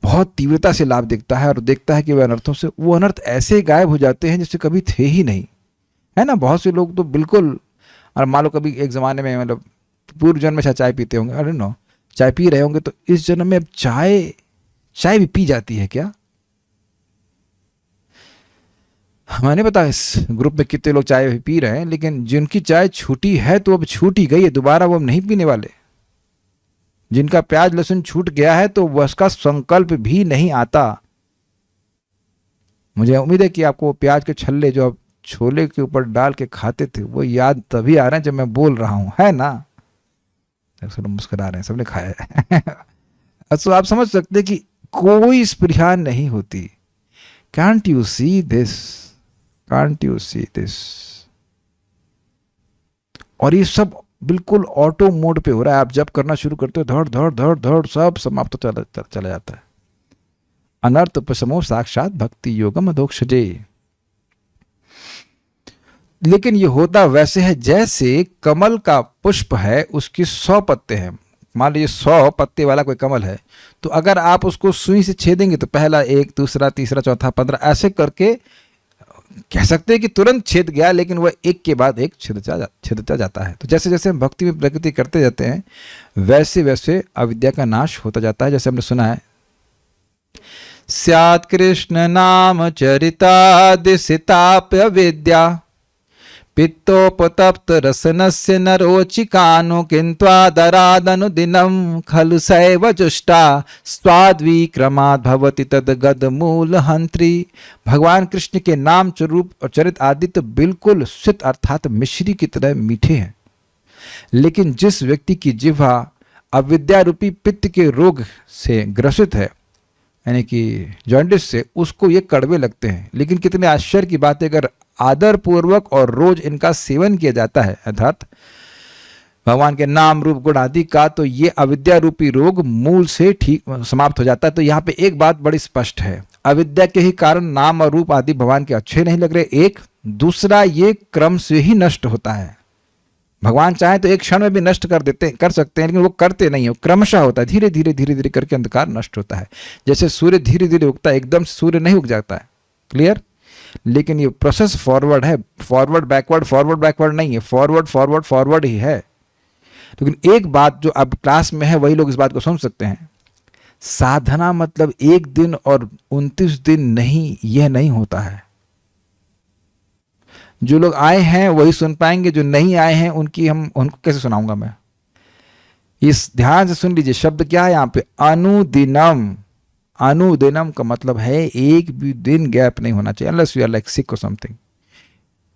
बहुत तीव्रता से लाभ दिखता है। और देखता है कि वह अनर्थों से, वो अनर्थ ऐसे गायब हो जाते हैं जैसे कभी थे ही नहीं, है ना। बहुत से लोग तो बिल्कुल, और मान लो कभी एक ज़माने में, मतलब पूर्व जन्म में चाय पीते होंगे, आई डोंट नो, चाय पी रहे होंगे, तो इस जन्म में अब चाय भी पी जाती है क्या? हमें नहीं पता इस ग्रुप में कितने लोग चाय पी रहे हैं, लेकिन जिनकी चाय छूटी है तो अब छूट ही गई है, दोबारा वो अब नहीं पीने वाले। जिनका प्याज लहसुन छूट गया है तो वह उसका संकल्प भी नहीं आता। मुझे उम्मीद है कि आपको प्याज के छल्ले जो आप छोले के ऊपर डाल के खाते थे वो याद तभी आ रहे हैं जब मैं बोल रहा हूं, है ना। सब मुस्कुरा रहे हैं, सबने खाया है। तो आप समझ सकते हैं कि कोई स्पृहा नहीं होती। Can't you see this? Can't you see this? और ये सब बिल्कुल ऑटो मोड पे हो रहा है। आप जब करना शुरू करते हो, धड़ धड़ धड़ धड़ सब समाप्त चला जाता है। अनर्थ उपशमो साक्षात भक्ति योगम अधोक्षजे। लेकिन ये होता वैसे है जैसे कमल का पुष्प है, उसकी 100 पत्ते हैं। मान लीजिए 100 पत्ते वाला कोई कमल है, तो अगर आप उसको सुई से छेदेंगे तो पहला 1, दूसरा, तीसरा, चौथा, 15 ऐसे करके कह सकते हैं कि तुरंत छेद गया, लेकिन वह एक के बाद एक छेदता जाता है। तो जैसे जैसे हम भक्ति में प्रगति करते जाते हैं, वैसे वैसे अविद्या का नाश होता जाता है। जैसे हमने सुना है, स्यात् कृष्ण नाम चरितादिसिताप्य विद्या पित्तोपतप्त रसनस्य नरोचिकानु किन्त्वादरादनुदिनं खलु सैव जुष्टा स्वाद्विक्रमाद् भवति तद्गद मूल हंत्री। भगवान कृष्ण के नाम, स्वरूप और चरित आदि तो बिल्कुल शुद्ध अर्थात मिश्री की तरह मीठे हैं, लेकिन जिस व्यक्ति की जिह्वा अविद्या रूपी पित्त के रोग से ग्रसित है, यानी कि जॉन्डिस से, उसको ये कड़वे लगते हैं। लेकिन कितने आश्चर्य की बात है, अगर आदर पूर्वक और रोज इनका सेवन किया जाता है, अर्थात भगवान के नाम रूप गुण आदि का, तो ये अविद्या रूपी रोग मूल से ठीक समाप्त हो जाता है। तो यहाँ पे एक बात बड़ी स्पष्ट है, अविद्या के ही कारण नाम और रूप आदि भगवान के अच्छे नहीं लग रहे, एक। दूसरा, ये क्रम से ही नष्ट होता है। भगवान चाहे तो एक क्षण में भी नष्ट कर सकते हैं, लेकिन वो करते नहीं हो, क्रमशः होता है, धीरे धीरे धीरे धीरे करके अंधकार नष्ट होता है। जैसे सूर्य धीरे धीरे उगता है, एकदम सूर्य नहीं उग जाता है, क्लियर। लेकिन ये प्रोसेस फॉरवर्ड है, फॉरवर्ड बैकवर्ड नहीं है, फॉरवर्ड फॉरवर्ड फॉरवर्ड ही है। लेकिन एक बात जो अब क्लास में है वही लोग इस बात को समझ सकते हैं, साधना मतलब एक दिन और 29 दिन नहीं, यह नहीं होता है। जो लोग आए हैं वही सुन पाएंगे, जो नहीं आए हैं उनको कैसे सुनाऊंगा मैं। इस ध्यान से सुन लीजिए, शब्द क्या है यहाँ पे, अनुदिनम। अनुदिनम का मतलब है एक भी दिन गैप नहीं होना चाहिए, अनलेस यू आर लाइक सिक और something.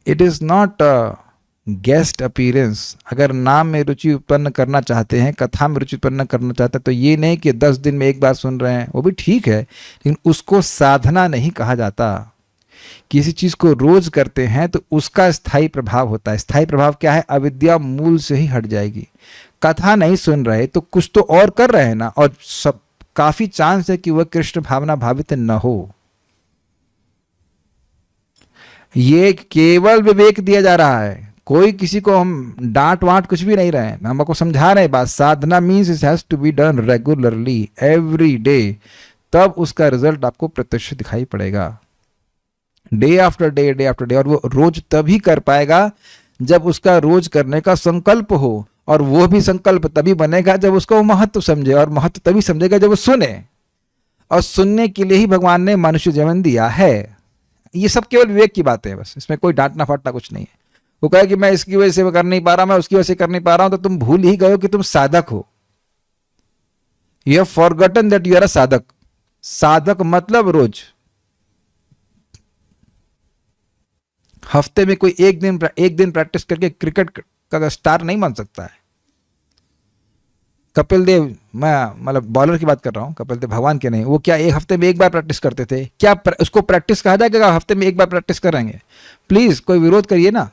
It is not guest appearance. अगर नाम में रुचि उत्पन्न करना चाहते हैं, कथा में रुचि उत्पन्न करना चाहते हैं, तो ये नहीं कि 10 दिन में एक बार सुन रहे हैं, वो भी ठीक है, लेकिन उसको साधना नहीं कहा जाता। किसी चीज को रोज करते हैं तो उसका स्थायी प्रभाव होता है। स्थायी प्रभाव क्या है, अविद्या मूल से ही हट जाएगी। कथा नहीं सुन रहे तो कुछ तो और कर रहे हैं ना, और सब काफी चांस है कि वह कृष्ण भावना भावित न हो। ये केवल विवेक दिया जा रहा है, कोई किसी को हम डांट वांट कुछ भी नहीं रहे हैं, हम आपको समझा रहे हैं बात। Sadhana means it has to be done regularly, every day, तब उसका रिजल्ट आपको प्रत्यक्ष दिखाई पड़ेगा, डे आफ्टर डे। और वो रोज तभी कर पाएगा जब उसका रोज करने का संकल्प हो, और वो भी संकल्प तभी बनेगा जब उसको महत्व समझे, और महत्व तभी समझेगा जब वो सुने, और सुनने के लिए ही भगवान ने मनुष्य जीवन दिया है। ये सब केवल विवेक की बातें हैं, बस इसमें कोई डांटना फाटना कुछ नहीं है। वो कहे कि मैं इसकी वजह से कर नहीं पा रहा, मैं उसकी वजह से कर नहीं पा रहा हूं, तो तुम भूल ही गए हो कि तुम साधक हो। You have forgotten that you are a sadhak. साधक मतलब रोज, हफ्ते में कोई एक दिन प्रैक्टिस करके क्रिकेट का स्टार नहीं बन सकता है। कपिल देव, मैं मतलब बॉलर की बात कर रहा हूं, कपिल देव भगवान के नहीं, वो क्या एक हफ्ते में एक बार प्रैक्टिस करते थे? क्या उसको प्रैक्टिस कहा जाएगा? हफ्ते में एक बार प्रैक्टिस करेंगे? प्लीज कोई विरोध करिए ना।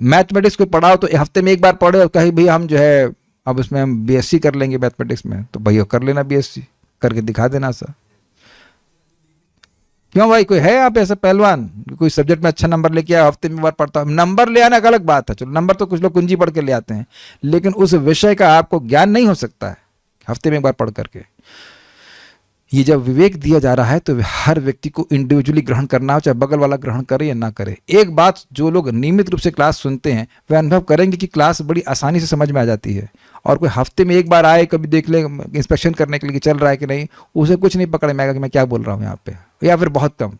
मैथमेटिक्स को पढ़ाओ तो हफ्ते में एक बार पढ़े, और कहीं भैया हम जो है अब इसमें हम बीएससी कर लेंगे मैथमेटिक्स में, तो भैया कर लेना, बीएससी करके दिखा देना सर। क्यों भाई, कोई है आप ऐसा पहलवान कोई सब्जेक्ट में अच्छा नंबर लेके आया, हफ्ते में बार पढ़ता हूं? नंबर ले आना एक अलग बात है, चलो नंबर तो कुछ लोग कुंजी पढ़ के ले आते हैं, लेकिन उस विषय का आपको ज्ञान नहीं हो सकता है हफ्ते में एक बार पढ़ करके। ये जब विवेक दिया जा रहा है तो हर व्यक्ति को इंडिविजुअली ग्रहण करना हो, चाहे बगल वाला ग्रहण करे या ना करे। एक बात, जो लोग नियमित रूप से क्लास सुनते हैं वे अनुभव करेंगे कि क्लास बड़ी आसानी से समझ में आ जाती है, और कोई हफ्ते में एक बार आए, कभी देख ले इंस्पेक्शन करने के लिए कि चल रहा है कि नहीं, उसे कुछ नहीं पकड़ में आएगा कि मैं क्या बोल रहा हूँ यहाँ पे, या फिर बहुत कम,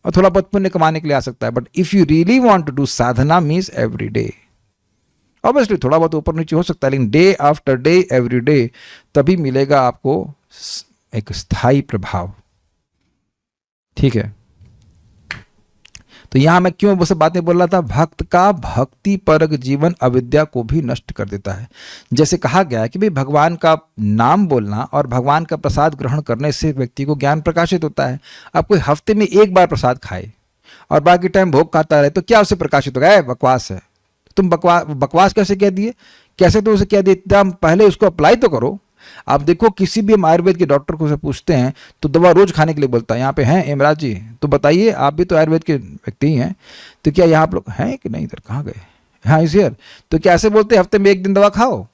और थोड़ा बहुत पुण्य कमाने के लिए आ सकता है। But if you really want to do sadhana means every day. Obviously थोड़ा बहुत ऊपर नीचे हो सकता है, लेकिन day after day every day, तभी मिलेगा आपको एक स्थायी प्रभाव। ठीक है, तो यहां मैं क्यों वो सब बातें बोल रहा था? भक्त का भक्ति परक जीवन अविद्या को भी नष्ट कर देता है। जैसे कहा गया है कि भाई भगवान का नाम बोलना और भगवान का प्रसाद ग्रहण करने से व्यक्ति को ज्ञान प्रकाशित होता है। अब कोई हफ्ते में एक बार प्रसाद खाए और बाकी टाइम भोग खाता रहे, तो क्या उससे प्रकाशित होगा? बकवास है। तुम बकवास कैसे कह दिए? कैसे तो उसे कह दिए? पहले उसको अप्लाई तो करो। आप देखो, किसी भी हम आयुर्वेद के डॉक्टर को से पूछते हैं तो दवा रोज खाने के लिए बोलता है। यहाँ पे हैं हेमराज जी, तो बताइए, आप भी तो आयुर्वेद के व्यक्ति ही हैं, तो क्या यहाँ आप लोग हैं कि नहीं? इधर कहाँ गए? हाँ इस ईयर, तो क्या ऐसे बोलते हैं हफ्ते में एक दिन दवा खाओ?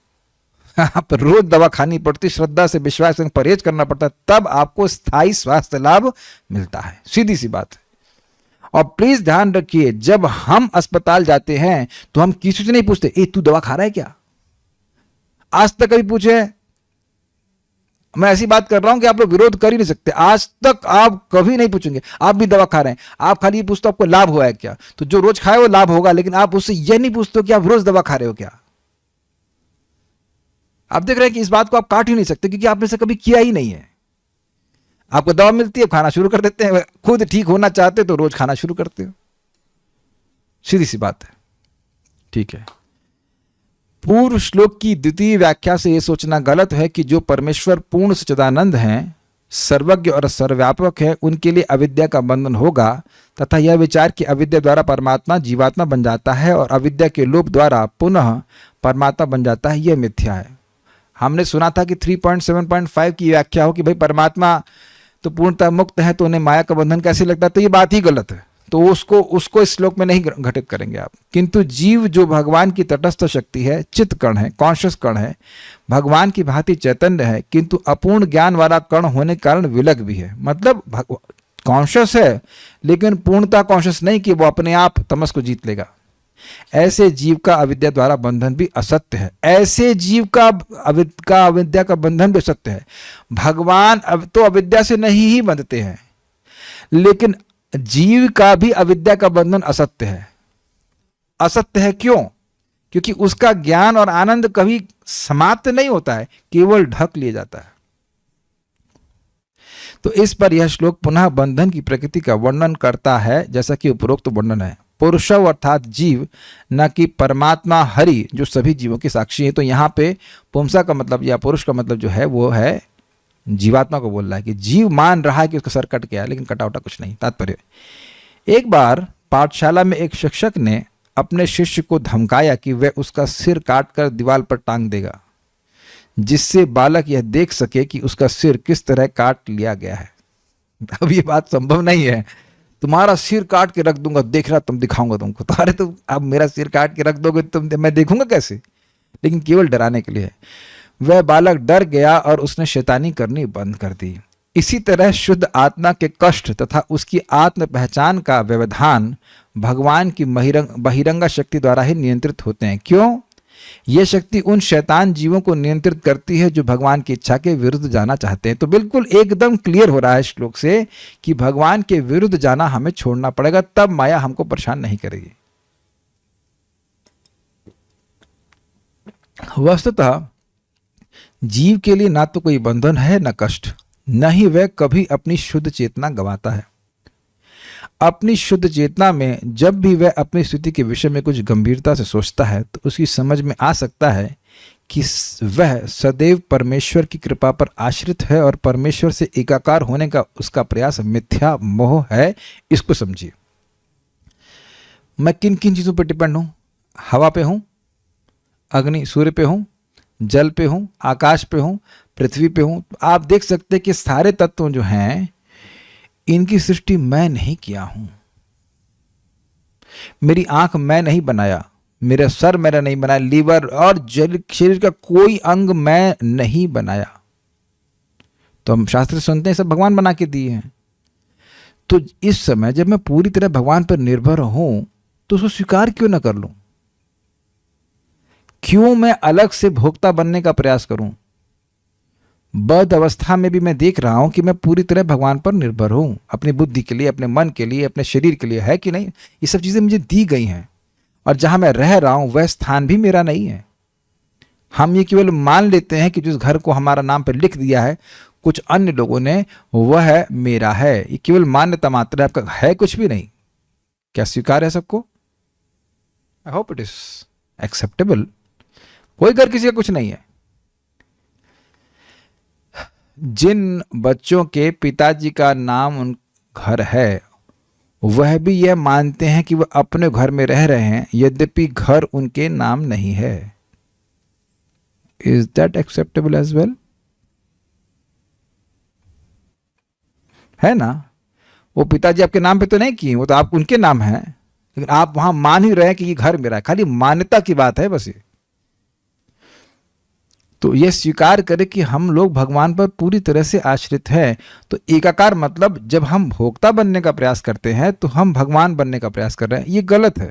आप रोज दवा खानी पड़ती, श्रद्धा से विश्वास से परहेज करना पड़ता है, तब आपको स्थायी स्वास्थ्य लाभ मिलता है। सीधी सी बात है। और प्लीज ध्यान रखिए, जब हम अस्पताल जाते हैं तो हम किसी से नहीं पूछते ए तू दवा खा रहा है क्या? आज तक कभी पूछे? मैं ऐसी बात कर रहा हूं कि आप लोग विरोध कर ही नहीं सकते। आज तक आप कभी नहीं पूछेंगे आप भी दवा खा रहे हैं, आप खाली पूछते आपको लाभ हुआ है क्या? तो जो रोज खाए वो लाभ होगा, लेकिन आप उससे यह नहीं पूछते कि आप रोज दवा खा रहे हो क्या। आप देख रहे हैं कि इस बात को आप काट ही नहीं सकते, क्योंकि आपने से कभी किया ही नहीं है। आपको दवा मिलती है, खाना शुरू कर देते हैं। खुद ठीक होना चाहते हो तो रोज खाना शुरू करते हो। सीधी सी बात है। ठीक है, पूर्व श्लोक की द्वितीय व्याख्या से यह सोचना गलत है कि जो परमेश्वर पूर्ण सच्चिदानंद हैं, सर्वज्ञ और सर्वव्यापक है, उनके लिए अविद्या का बंधन होगा, तथा यह विचार कि अविद्या द्वारा परमात्मा जीवात्मा बन जाता है और अविद्या के लोप द्वारा पुनः परमात्मा बन जाता है, यह मिथ्या है। हमने सुना था कि 3.7.5 की व्याख्या हो कि भाई परमात्मा तो पूर्णतः मुक्त है, तो उन्हें माया का बंधन कैसे लगता है, तो ये बात ही गलत है। तो उसको इस श्लोक में नहीं घटित करेंगे आप। किंतु जीव जो भगवान की तटस्थ शक्ति है, चित्त कण है, कॉन्शियस कण है, भगवान की भांति चैतन्य है, किंतु अपूर्ण ज्ञान वाला कण होने के कारण विलग भी है। मतलब कॉन्शियस है लेकिन पूर्णता कॉन्शियस नहीं कि वो अपने आप तमस को जीत लेगा। ऐसे जीव का अविद्या द्वारा बंधन भी असत्य है। ऐसे जीव का अविद्या का बंधन भी असत्य है। भगवान अब तो अविद्या से नहीं ही बंधते हैं, लेकिन जीव का भी अविद्या का बंधन असत्य है। असत्य है क्यों? क्योंकि उसका ज्ञान और आनंद कभी समाप्त नहीं होता है, केवल ढक लिया जाता है। तो इस पर यह श्लोक पुनः बंधन की प्रकृति का वर्णन करता है, जैसा कि उपरोक्त वर्णन है। पुरुषव अर्थात जीव, न कि परमात्मा हरि जो सभी जीवों के साक्षी है। तो यहाँ पे पुंसा का मतलब या पुरुष का मतलब जो है वो है जीवात्मा को बोल रहा है कि जीव मान रहा है कि उसका सर कट गया, लेकिन कटा उटा कुछ नहीं। तात्पर्य, एक बार पाठशाला में एक शिक्षक ने अपने शिष्य को धमकाया कि वह उसका सिर काटकर दीवार पर टांग देगा, जिससे बालक यह देख सके कि उसका सिर किस तरह काट लिया गया है। अब ये बात संभव नहीं है। तुम्हारा सिर काट के रख दूंगा, देख रहा, तुम दिखाऊंगा तुमको। तो अरे तो अब मेरा सिर काट के रख दोगे तुम, मैं देखूंगा कैसे? लेकिन केवल डराने के लिए है। वह बालक डर गया और उसने शैतानी करनी बंद कर दी। इसी तरह शुद्ध आत्मा के कष्ट तथा उसकी आत्म पहचान का व्यवधान भगवान की बहिरंगा शक्ति द्वारा ही नियंत्रित होते हैं। क्यों? यह शक्ति उन शैतान जीवों को नियंत्रित करती है जो भगवान की इच्छा के विरुद्ध जाना चाहते हैं। तो बिल्कुल एकदम क्लियर हो रहा है श्लोक से कि भगवान के विरुद्ध जाना हमें छोड़ना पड़ेगा, तब माया हमको परेशान नहीं करेगी। वस्तुतः जीव के लिए ना तो कोई बंधन है न कष्ट, न ही वह कभी अपनी शुद्ध चेतना गंवाता है। अपनी शुद्ध चेतना में जब भी वह अपनी स्थिति के विषय में कुछ गंभीरता से सोचता है, तो उसकी समझ में आ सकता है कि वह सदैव परमेश्वर की कृपा पर आश्रित है और परमेश्वर से एकाकार होने का उसका प्रयास मिथ्या मोह है। इसको समझिए। मैं किन किन चीज़ों पर डिपेंड हूँ? हवा पे हूँ, अग्नि सूर्य पे हूँ, जल पे हूँ, आकाश पे हूँ, पृथ्वी पे हूँ। आप देख सकते हैं कि सारे तत्व जो हैं इनकी सृष्टि मैं नहीं किया हूं। मेरी आंख मैं नहीं बनाया, मेरा सर मैंने नहीं बनाया, लीवर और शरीर का कोई अंग मैं नहीं बनाया। तो हम शास्त्र सुनते हैं सब भगवान बना के दिए हैं। तो इस समय जब मैं पूरी तरह भगवान पर निर्भर हूं, तो उसको स्वीकार क्यों ना कर लूं? क्यों मैं अलग से भोक्ता बनने का प्रयास करूं? बद्ध अवस्था में भी मैं देख रहा हूं कि मैं पूरी तरह भगवान पर निर्भर हूं, अपनी बुद्धि के लिए, अपने मन के लिए, अपने शरीर के लिए, है कि नहीं? ये सब चीजें मुझे दी गई हैं और जहां मैं रह रहा हूं वह स्थान भी मेरा नहीं है। हम ये केवल मान लेते हैं कि जिस घर को हमारा नाम पर लिख दिया है कुछ अन्य लोगों ने, वह मेरा है। ये केवल मान्यता मात्र है, आपका है कुछ भी नहीं। क्या स्वीकार है सबको? I hope it is acceptable. कोई घर किसी का कुछ नहीं है। जिन बच्चों के पिताजी का नाम उन घर है, वह भी यह मानते हैं कि वह अपने घर में रह रहे हैं, यद्यपि घर उनके नाम नहीं है। Is that acceptable as well? है ना? वो पिताजी आपके नाम पे तो नहीं किए, वो तो आप उनके नाम है, लेकिन आप वहां मान ही रहे हैं कि ये घर मेरा है। खाली मान्यता की बात है बस ये। तो यह स्वीकार करें कि हम लोग भगवान पर पूरी तरह से आश्रित हैं। तो एकाकार मतलब जब हम भोक्ता बनने का प्रयास करते हैं तो हम भगवान बनने का प्रयास कर रहे हैं। ये गलत है।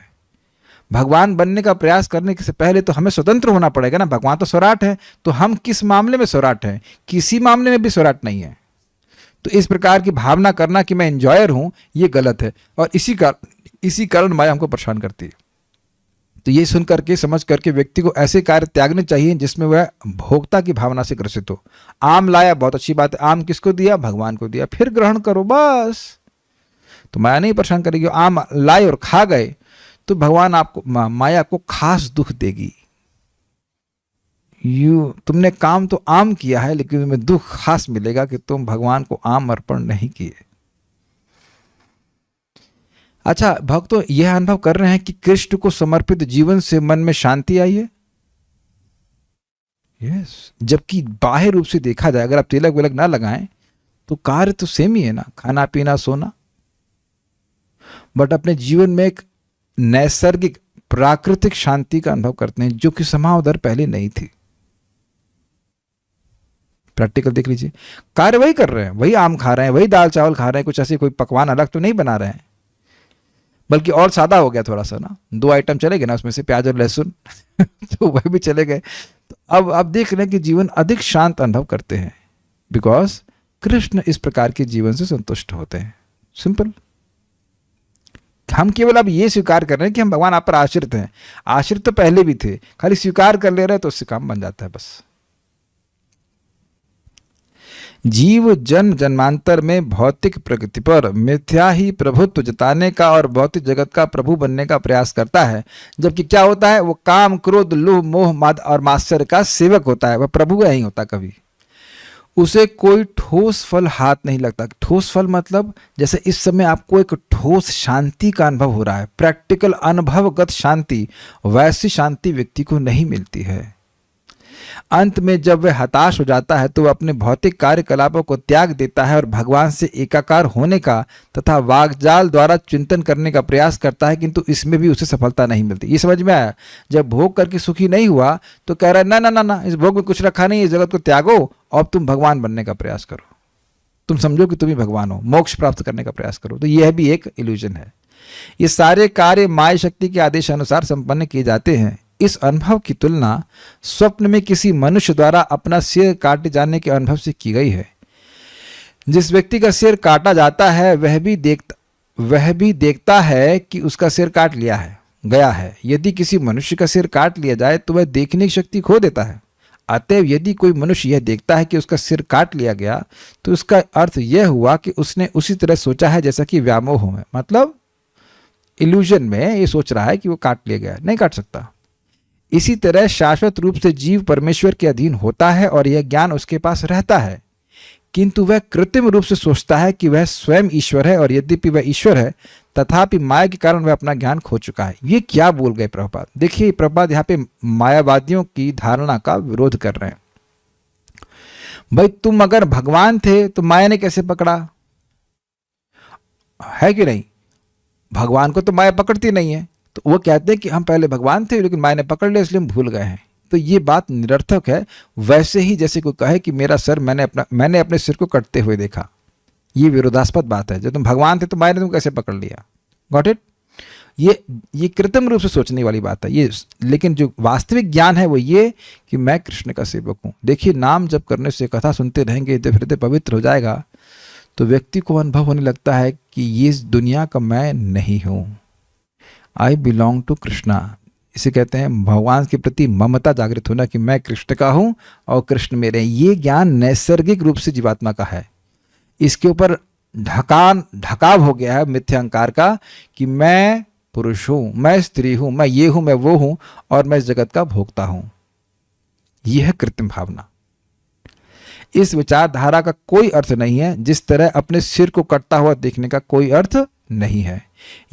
भगवान बनने का प्रयास करने से पहले तो हमें स्वतंत्र होना पड़ेगा ना। भगवान तो स्वराट है, तो हम किस मामले में स्वराट हैं? किसी मामले में भी स्वराट नहीं है। तो इस प्रकार की भावना करना कि मैं एंजॉयर हूं, ये गलत है और इसी कारण माया हमको परेशान करती है। तो ये सुन करके समझ करके व्यक्ति को ऐसे कार्य त्यागने चाहिए जिसमें वह भोक्ता की भावना से ग्रसित हो। आम लाया, बहुत अच्छी बात है। आम किसको दिया? भगवान को दिया, फिर ग्रहण करो बस। तो माया नहीं परेशान करेगी। आम लाए और खा गए तो भगवान आपको, माया को खास दुख देगी। तुमने काम तो आम किया है, लेकिन तुम्हें दुख खास मिलेगा कि तुम भगवान को आम अर्पण नहीं किए। अच्छा, भक्त तो यह अनुभव कर रहे हैं कि कृष्ण को समर्पित जीवन से मन में शांति आई है। यस, जबकि बाह्य रूप से देखा जाए, अगर आप तिलक विलक ना लगाएं तो कार्य तो सेम ही है ना, खाना पीना सोना, बट अपने जीवन में एक नैसर्गिक प्राकृतिक शांति का अनुभव करते हैं जो कि समाव उधर पहले नहीं थी। प्रैक्टिकल देख लीजिए, कार्य वही कर रहे हैं, वही आम खा रहे हैं, वही दाल चावल खा रहे हैं, कुछ ऐसे कोई पकवान अलग तो नहीं बना रहे हैं, बल्कि और सादा हो गया थोड़ा सा ना, 2 आइटम चले गए ना उसमें से, प्याज और लहसुन तो वह भी चले गए। तो अब आप देख रहे हैं कि जीवन अधिक शांत अनुभव करते हैं, बिकॉज कृष्ण इस प्रकार के जीवन से संतुष्ट होते हैं। सिंपल। हम केवल अब ये स्वीकार कर रहे हैं कि हम भगवान आप पर आश्रित हैं। आश्रित तो पहले भी थे, खाली स्वीकार कर ले रहे हैं तो उससे काम बन जाता है बस। जीव जन्म जन्मांतर में भौतिक प्रकृति पर मिथ्या ही प्रभुत्व जताने का और भौतिक जगत का प्रभु बनने का प्रयास करता है, जबकि क्या होता है, वो काम क्रोध लोभ मोह माद और मात्सर्य का सेवक होता है, वह प्रभु नहीं होता कभी। उसे कोई ठोस फल हाथ नहीं लगता। ठोस फल मतलब जैसे इस समय आपको एक ठोस शांति का अनुभव हो रहा है, प्रैक्टिकल अनुभवगत शांति, वैसी शांति व्यक्ति को नहीं मिलती है। अंत में जब वह हताश हो जाता है तो वह अपने भौतिक कार्यकलापों को त्याग देता है और भगवान से एकाकार होने का तथा वाग्जाल द्वारा चिंतन करने का प्रयास करता है, किंतु इसमें भी उसे सफलता नहीं मिलती। ये समझ में आया? जब भोग करके सुखी नहीं हुआ तो कह रहा है ना ना ना ना, इस भोग में कुछ रखा नहीं, इस जगत को त्यागो और तुम भगवान बनने का प्रयास करो, तुम समझो कि तुम ही भगवान हो, मोक्ष प्राप्त करने का प्रयास करो। तो यह भी एक इल्यूजन है। ये सारे कार्य माया शक्ति के आदेश अनुसार संपन्न किए जाते हैं। इस अनुभव की तुलना स्वप्न में किसी मनुष्य द्वारा अपना सिर काटे जाने के अनुभव से की गई है। जिस व्यक्ति का सिर काटा जाता है वह भी देखता है कि उसका सिर काट लिया है गया है। यदि किसी मनुष्य का सिर काट लिया जाए तो वह देखने की शक्ति खो देता है। अतएव यदि कोई मनुष्य यह देखता है कि उसका सिर काट लिया गया तो उसका अर्थ यह हुआ कि उसने उसी तरह सोचा है जैसा कि व्यामोह में, मतलब इल्यूजन में ये सोच रहा है कि वो काट लिया गया, नहीं काट सकता। इसी तरह शाश्वत रूप से जीव परमेश्वर के अधीन होता है और यह ज्ञान उसके पास रहता है, किंतु वह कृत्रिम रूप से सोचता है कि वह स्वयं ईश्वर है, और यद्यपि वह ईश्वर है तथापि माया के कारण वह अपना ज्ञान खो चुका है। ये क्या बोल गए प्रभुपाद? देखिए, प्रभुपाद यहाँ पे मायावादियों की धारणा का विरोध कर रहे हैं। भाई, तुम अगर भगवान थे तो माया ने कैसे पकड़ा? है कि नहीं? भगवान को तो माया पकड़ती नहीं है। तो वो कहते हैं कि हम पहले भगवान थे लेकिन माया ने पकड़ लिया इसलिए हम भूल गए हैं। तो ये बात निरर्थक है। वैसे ही जैसे कोई कहे कि मेरा सर मैंने अपने सिर को कटते हुए देखा, ये विरोधास्पद बात है। जब तुम भगवान थे तो माया ने तुम कैसे पकड़ लिया? Got it? ये कृत्रिम रूप से सोचने वाली बात है ये। लेकिन जो वास्तविक ज्ञान है वो ये कि मैं कृष्ण का सेवक हूँ। देखिए, नाम जप करने से, कथा सुनते रहेंगे, हृदय हृदय पवित्र हो जाएगा तो व्यक्ति को अनुभव होने लगता है कि ये इस दुनिया का मैं नहीं हूँ, आई बिलोंग टू कृष्णा। इसे कहते हैं भगवान के प्रति ममता जागृत होना कि मैं कृष्ण का हूँ और कृष्ण मेरे। ये ज्ञान नैसर्गिक रूप से जीवात्मा का है। इसके ऊपर ढकाव हो गया है मिथ्या अहंकार का कि मैं पुरुष हूँ, मैं स्त्री हूँ, मैं ये हूँ, मैं वो हूँ और मैं इस जगत का भोक्ता हूँ। यह है कृत्रिम भावना। इस विचारधारा का कोई अर्थ नहीं है, जिस तरह अपने सिर को कटता हुआ देखने का कोई अर्थ नहीं है।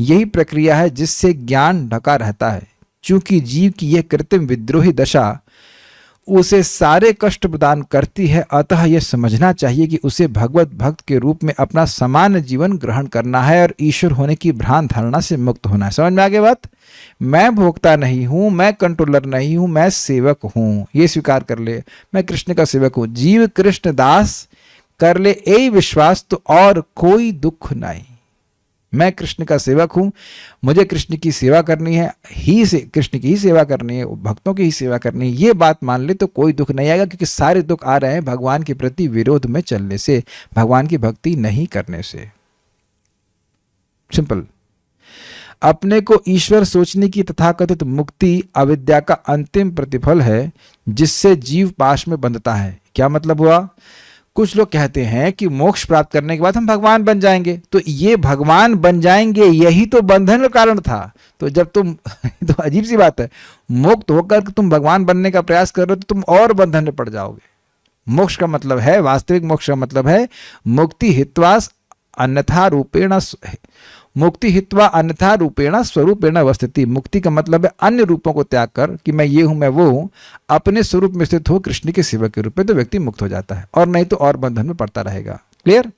यही प्रक्रिया है जिससे ज्ञान ढका रहता है। चूंकि जीव की यह कृत्रिम विद्रोही दशा उसे सारे कष्ट प्रदान करती है, अतः यह समझना चाहिए कि उसे भगवत भक्त के रूप में अपना सामान्य जीवन ग्रहण करना है और ईश्वर होने की भ्रांत धारणा से मुक्त होना है। समझ में आ गई बात? मैं भोक्ता नहीं हूं, मैं कंट्रोलर नहीं हूं, मैं सेवक हूं। ये स्वीकार कर ले, मैं कृष्ण का सेवक हूं। जीव कृष्ण दास कर ले यही विश्वास तो और कोई दुख नहीं। मैं कृष्ण का सेवक हूं, मुझे कृष्ण की सेवा करनी है, कृष्ण की ही सेवा करनी है, भक्तों की ही सेवा करनी है। ये बात मान ले तो कोई दुख नहीं आएगा, क्योंकि सारे दुख आ रहे हैं भगवान के प्रति विरोध में चलने से, भगवान की भक्ति नहीं करने से। सिंपल। अपने को ईश्वर सोचने की तथाकथित मुक्ति अविद्या का अंतिम प्रतिफल है, जिससे जीव पाश में बंधता है। क्या मतलब हुआ? कुछ लोग कहते हैं कि मोक्ष प्राप्त करने के बाद हम भगवान बन जाएंगे, तो ये भगवान बन जाएंगे यही तो बंधन का कारण था। तो जब तुम तो अजीब सी बात है, मुक्त होकर तुम भगवान बनने का प्रयास कर रहे हो तो तुम और बंधन में पड़ जाओगे। मोक्ष का मतलब है, वास्तविक मोक्ष का मतलब है मुक्ति हित्वा अन्यथा रूपेण, मुक्ति हित्वा अन्यथा रूपेण स्वरूपेण अवस्थिति। मुक्ति का मतलब है अन्य रूपों को त्याग कर कि मैं ये हूं मैं वो हूं, अपने स्वरूप में स्थित हो कृष्ण के सेवक के रूप में, तो व्यक्ति मुक्त हो जाता है, और नहीं तो और बंधन में पड़ता रहेगा। क्लियर?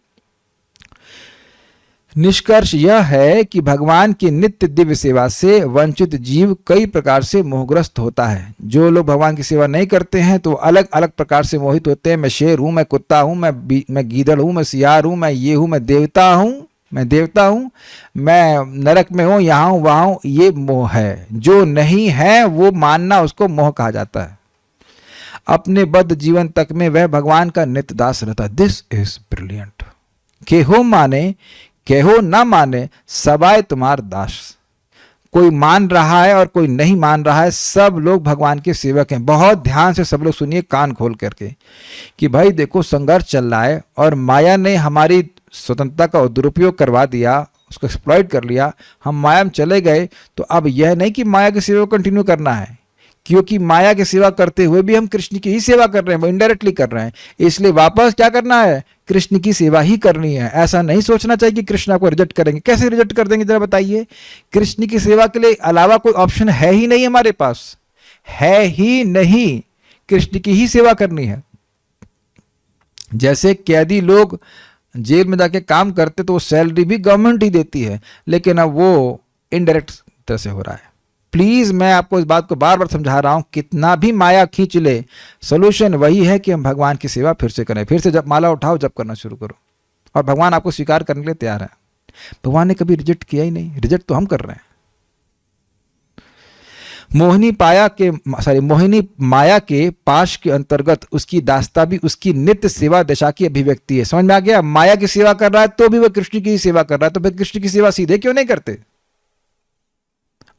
निष्कर्ष यह है कि भगवान की नित्य दिव्य सेवा से वंचित जीव कई प्रकार से मोहग्रस्त होता है। जो लोग भगवान की सेवा नहीं करते हैं तो अलग अलग प्रकार से मोहित होते हैं। मैं शेर हूं, मैं कुत्ता हूं, मैं गीदड़ हूं, मैं सियार हूं, मैं ये हूं, मैं देवता हूं, मैं नरक में हूं, यहां हूं, वहां हूं। ये मोह है। जो नहीं है वो मानना, उसको मोह कहा जाता है। अपने बद्ध जीवन तक में वह भगवान का नित्य दास रहता है। This is brilliant. केहो माने केहो ना माने सबाय तुम्हार दास। कोई मान रहा है और कोई नहीं मान रहा है, सब लोग भगवान के सेवक हैं। बहुत ध्यान से सब लोग सुनिए, कान खोल करके, कि भाई देखो संघर्ष चल रहा है और माया ने हमारी स्वतंत्रता का दुरुपयोग करवा दिया, उसको एक्सप्लॉइट कर लिया, हम माया में चले गए। तो अब यह नहीं कि माया की सेवा कंटिन्यू करना है, क्योंकि माया की सेवा करते हुए भी हम कृष्ण की ही सेवा कर रहे हैं, वो इनडायरेक्टली कर रहे हैं। इसलिए वापस क्या करना है? कृष्ण की सेवा ही करनी है। ऐसा नहीं सोचना चाहिए कि कृष्ण आपको रिजेक्ट करेंगे। कैसे रिजेक्ट कर देंगे जरा बताइए? कृष्ण की सेवा के लिए अलावा कोई ऑप्शन है ही नहीं हमारे पास, है ही नहीं। कृष्ण की ही सेवा करनी है। जैसे कैदी लोग जेल में जाके काम करते तो वो सैलरी भी गवर्नमेंट ही देती है, लेकिन अब वो इनडायरेक्ट तरह से हो रहा है। प्लीज मैं आपको इस बात को बार बार समझा रहा हूं, कितना भी माया खींच ले, सोल्यूशन वही है कि हम भगवान की सेवा फिर से करें। फिर से जब माला उठाओ, जब करना शुरू करो, और भगवान आपको स्वीकार करने के लिए तैयार है। भगवान ने कभी रिजेक्ट किया ही नहीं, रिजेक्ट तो हम कर रहे हैं। मोहिनी माया के पाश के अंतर्गत उसकी दास्ता भी उसकी नित्य सेवा दशा की अभिव्यक्ति है। समझ में आ गया? माया की सेवा कर रहा है तो भी वह कृष्ण की सेवा कर रहा है, तो फिर कृष्ण की सेवा सीधे क्यों नहीं करते?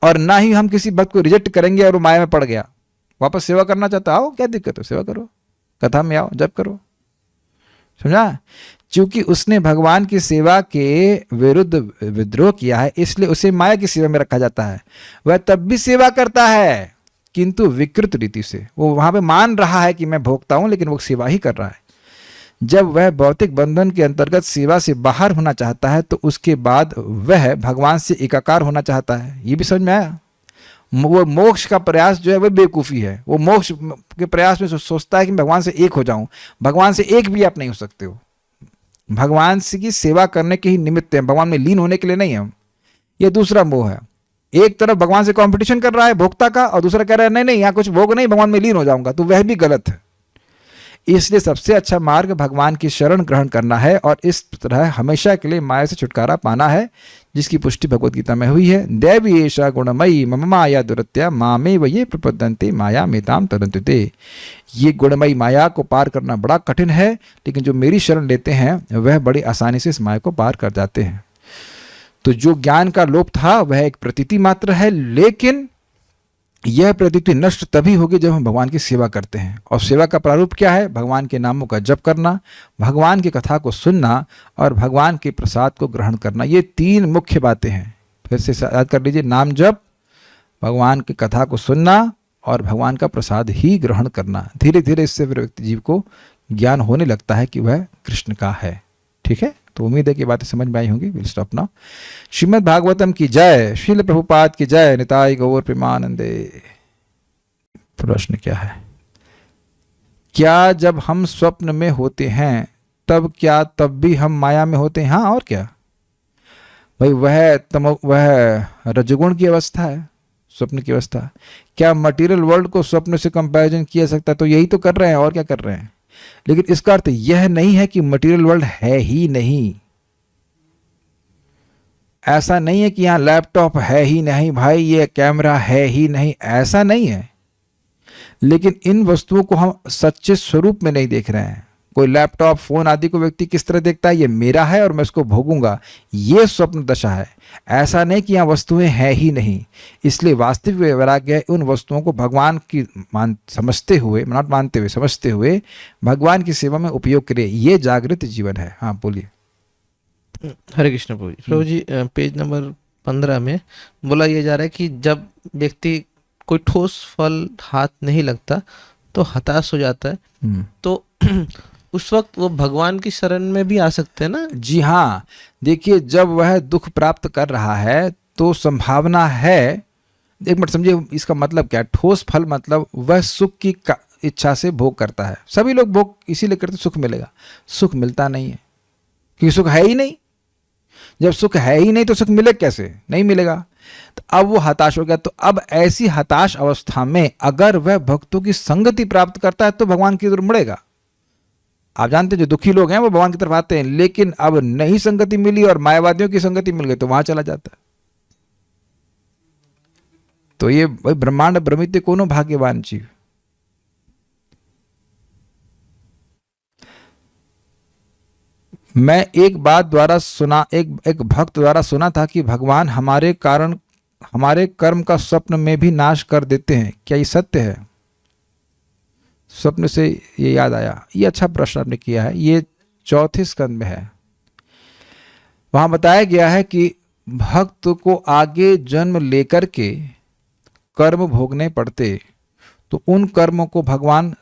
और ना ही हम किसी भक्त को रिजेक्ट करेंगे और वो माया में पड़ गया, वापस सेवा करना चाहता, आओ क्या दिक्कत है, सेवा करो, कथा में आओ, जप करो। समझा? क्योंकि उसने भगवान की सेवा के विरुद्ध विद्रोह किया है, इसलिए उसे माया की सेवा में रखा जाता है। वह तब भी सेवा करता है, किंतु विकृत रीति से। वो वहां पे मान रहा है कि मैं भोगता हूं, लेकिन वो सेवा ही कर रहा है। जब वह भौतिक बंधन के अंतर्गत सेवा से बाहर होना चाहता है तो उसके बाद वह भगवान से एकाकार होना चाहता है। ये भी समझ में आया? वो मोक्ष का प्रयास जो है वह बेवकूफ़ी है। वो मोक्ष के प्रयास में सोचता है कि भगवान से एक हो जाऊं। भगवान से एक भी आप नहीं हो सकते हो। भगवान से की सेवा करने के ही निमित्त हैं, भगवान में लीन होने के लिए नहीं है। यह दूसरा मोह है। एक तरफ भगवान से कंपटीशन कर रहा है भोक्ता का, और दूसरा कह रहा है नहीं नहीं यहाँ कुछ भोग नहीं, भगवान में लीन हो जाऊंगा, तो वह भी गलत है। इसलिए सबसे अच्छा मार्ग भगवान की शरण ग्रहण करना है और इस तरह हमेशा के लिए माया से छुटकारा पाना है, जिसकी पुष्टि भगवद गीता में हुई है। देवी एषा गुणमयी मम माया दुरत्या मामे वये प्रपद्यन्ते माया मेताम तरन्ति ते। ये गुणमयी माया को पार करना बड़ा कठिन है, लेकिन जो मेरी शरण लेते हैं वह बड़ी आसानी से इस माया को पार कर जाते हैं। तो जो ज्ञान का लोप था वह एक प्रतीति मात्र है, लेकिन यह प्रतीति नष्ट तभी होगी जब हम भगवान की सेवा करते हैं। और सेवा का प्रारूप क्या है? भगवान के नामों का जप करना, भगवान की कथा को सुनना और भगवान के प्रसाद को ग्रहण करना। ये तीन मुख्य बातें हैं। फिर से याद कर लीजिए, नाम जप, भगवान की कथा को सुनना और भगवान का प्रसाद ही ग्रहण करना। धीरे धीरे इससे व्यक्ति जीव को ज्ञान होने लगता है कि वह कृष्ण का है। ठीक है, तो उम्मीद है कि बातें समझ में आई होंगी। Will stop now. Shrimad Bhagavatam की जय, श्रील प्रभुपाद की जय, निताई गौर प्रेमानंदे। प्रश्न क्या है? क्या जब हम स्वप्न में होते हैं तब भी हम माया में होते हैं? हाँ, और क्या भाई, वह रजोगुण की अवस्था है, स्वप्न की अवस्था। क्या मटेरियल वर्ल्ड को स्वप्न से कंपैरिजन किया सकता है? तो यही तो कर रहे हैं, और क्या कर रहे हैं। लेकिन इसका अर्थ यह नहीं है कि मटेरियल वर्ल्ड है ही नहीं। ऐसा नहीं है कि यहां लैपटॉप है ही नहीं, भाई ये कैमरा है ही नहीं, ऐसा नहीं है। लेकिन इन वस्तुओं को हम सच्चे स्वरूप में नहीं देख रहे हैं। कोई लैपटॉप फोन आदि को व्यक्ति किस तरह देखता है, ये मेरा है और मैं इसको भोगूंगा, ये स्वप्न दशा है। ऐसा नहीं कि यहाँ वस्तुएं हैं ही नहीं। इसलिए वास्तविक वैराग्य है उन वस्तुओं को भगवान की समझते हुए, नॉट मानते हुए, समझते हुए भगवान की सेवा में उपयोग करे, ये जागृत जीवन है। हाँ बोलिए। हरे कृष्ण प्रभु जी। प्रभु जी पेज नंबर 15 में बोला ये जा रहा है कि जब व्यक्ति कोई ठोस फल हाथ नहीं लगता तो हताश हो जाता है, तो उस वक्त वो भगवान की शरण में भी आ सकते हैं ना? जी हाँ, देखिए जब वह दुख प्राप्त कर रहा है तो संभावना है, एक मिनट समझिए इसका मतलब क्या है। ठोस फल मतलब वह सुख की इच्छा से भोग करता है। सभी लोग भोग इसीलिए करते सुख मिलेगा, सुख मिलता नहीं है क्योंकि सुख है ही नहीं। जब सुख है ही नहीं तो सुख मिले कैसे, नहीं मिलेगा। तो अब वो हताश हो गया। तो अब ऐसी हताश अवस्था में अगर वह भक्तों की संगति प्राप्त करता है तो भगवान की तरफ मुड़ेगा। आप जानते हैं जो दुखी लोग हैं वो भगवान की तरफ आते हैं, लेकिन अब नहीं संगति मिली और मायावादियों की संगति मिल गई तो वहां चला जाता है। तो ये भाई ब्रह्मांड ब्रह्मित्य कोनो भाग्यवान जीव। मैं एक बात द्वारा सुना, एक भक्त द्वारा सुना था कि भगवान हमारे कारण हमारे कर्म का स्वप्न में भी नाश कर देते हैं, क्या ये सत्य है? स्वप्न से ये याद आया, ये अच्छा प्रश्न आपने किया है। ये 4थे स्कंद में है। वहां बताया गया है कि भक्त को आगे जन्म लेकर के कर्म भोगने पड़ते, तो उन कर्मों को भगवान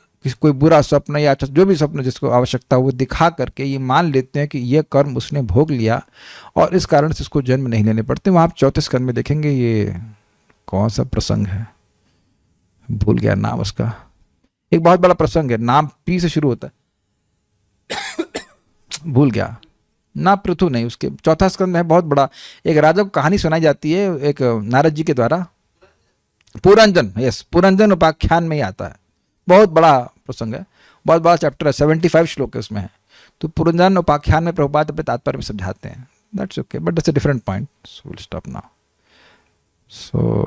कोई बुरा स्वप्न या जो भी स्वप्न जिसको आवश्यकता हो वो दिखा करके ये मान लेते हैं कि ये कर्म उसने भोग लिया और इस कारण से उसको जन्म नहीं लेने पड़ते। वहाँ आप 4थे स्कंद में देखेंगे। ये कौन सा प्रसंग है, भूल गया नाम उसका। एक बहुत बड़ा प्रसंग है, नाम पी से शुरू होता है, भूल गया ना। पृथु नहीं, उसके 4था स्कंद है। बहुत बड़ा एक राजा को कहानी सुनाई जाती है एक नारद जी के द्वारा। पुरंजन, यस, पुरंजन उपाख्यान में ही आता है। बहुत बड़ा प्रसंग है, बहुत बड़ा चैप्टर है, 75 श्लोक है उसमें है। तो पुरंजन उपाख्यान में प्रभुपाद अपने तात्पर्य में समझाते हैं। That's okay, but that's a different point, so will stop now. So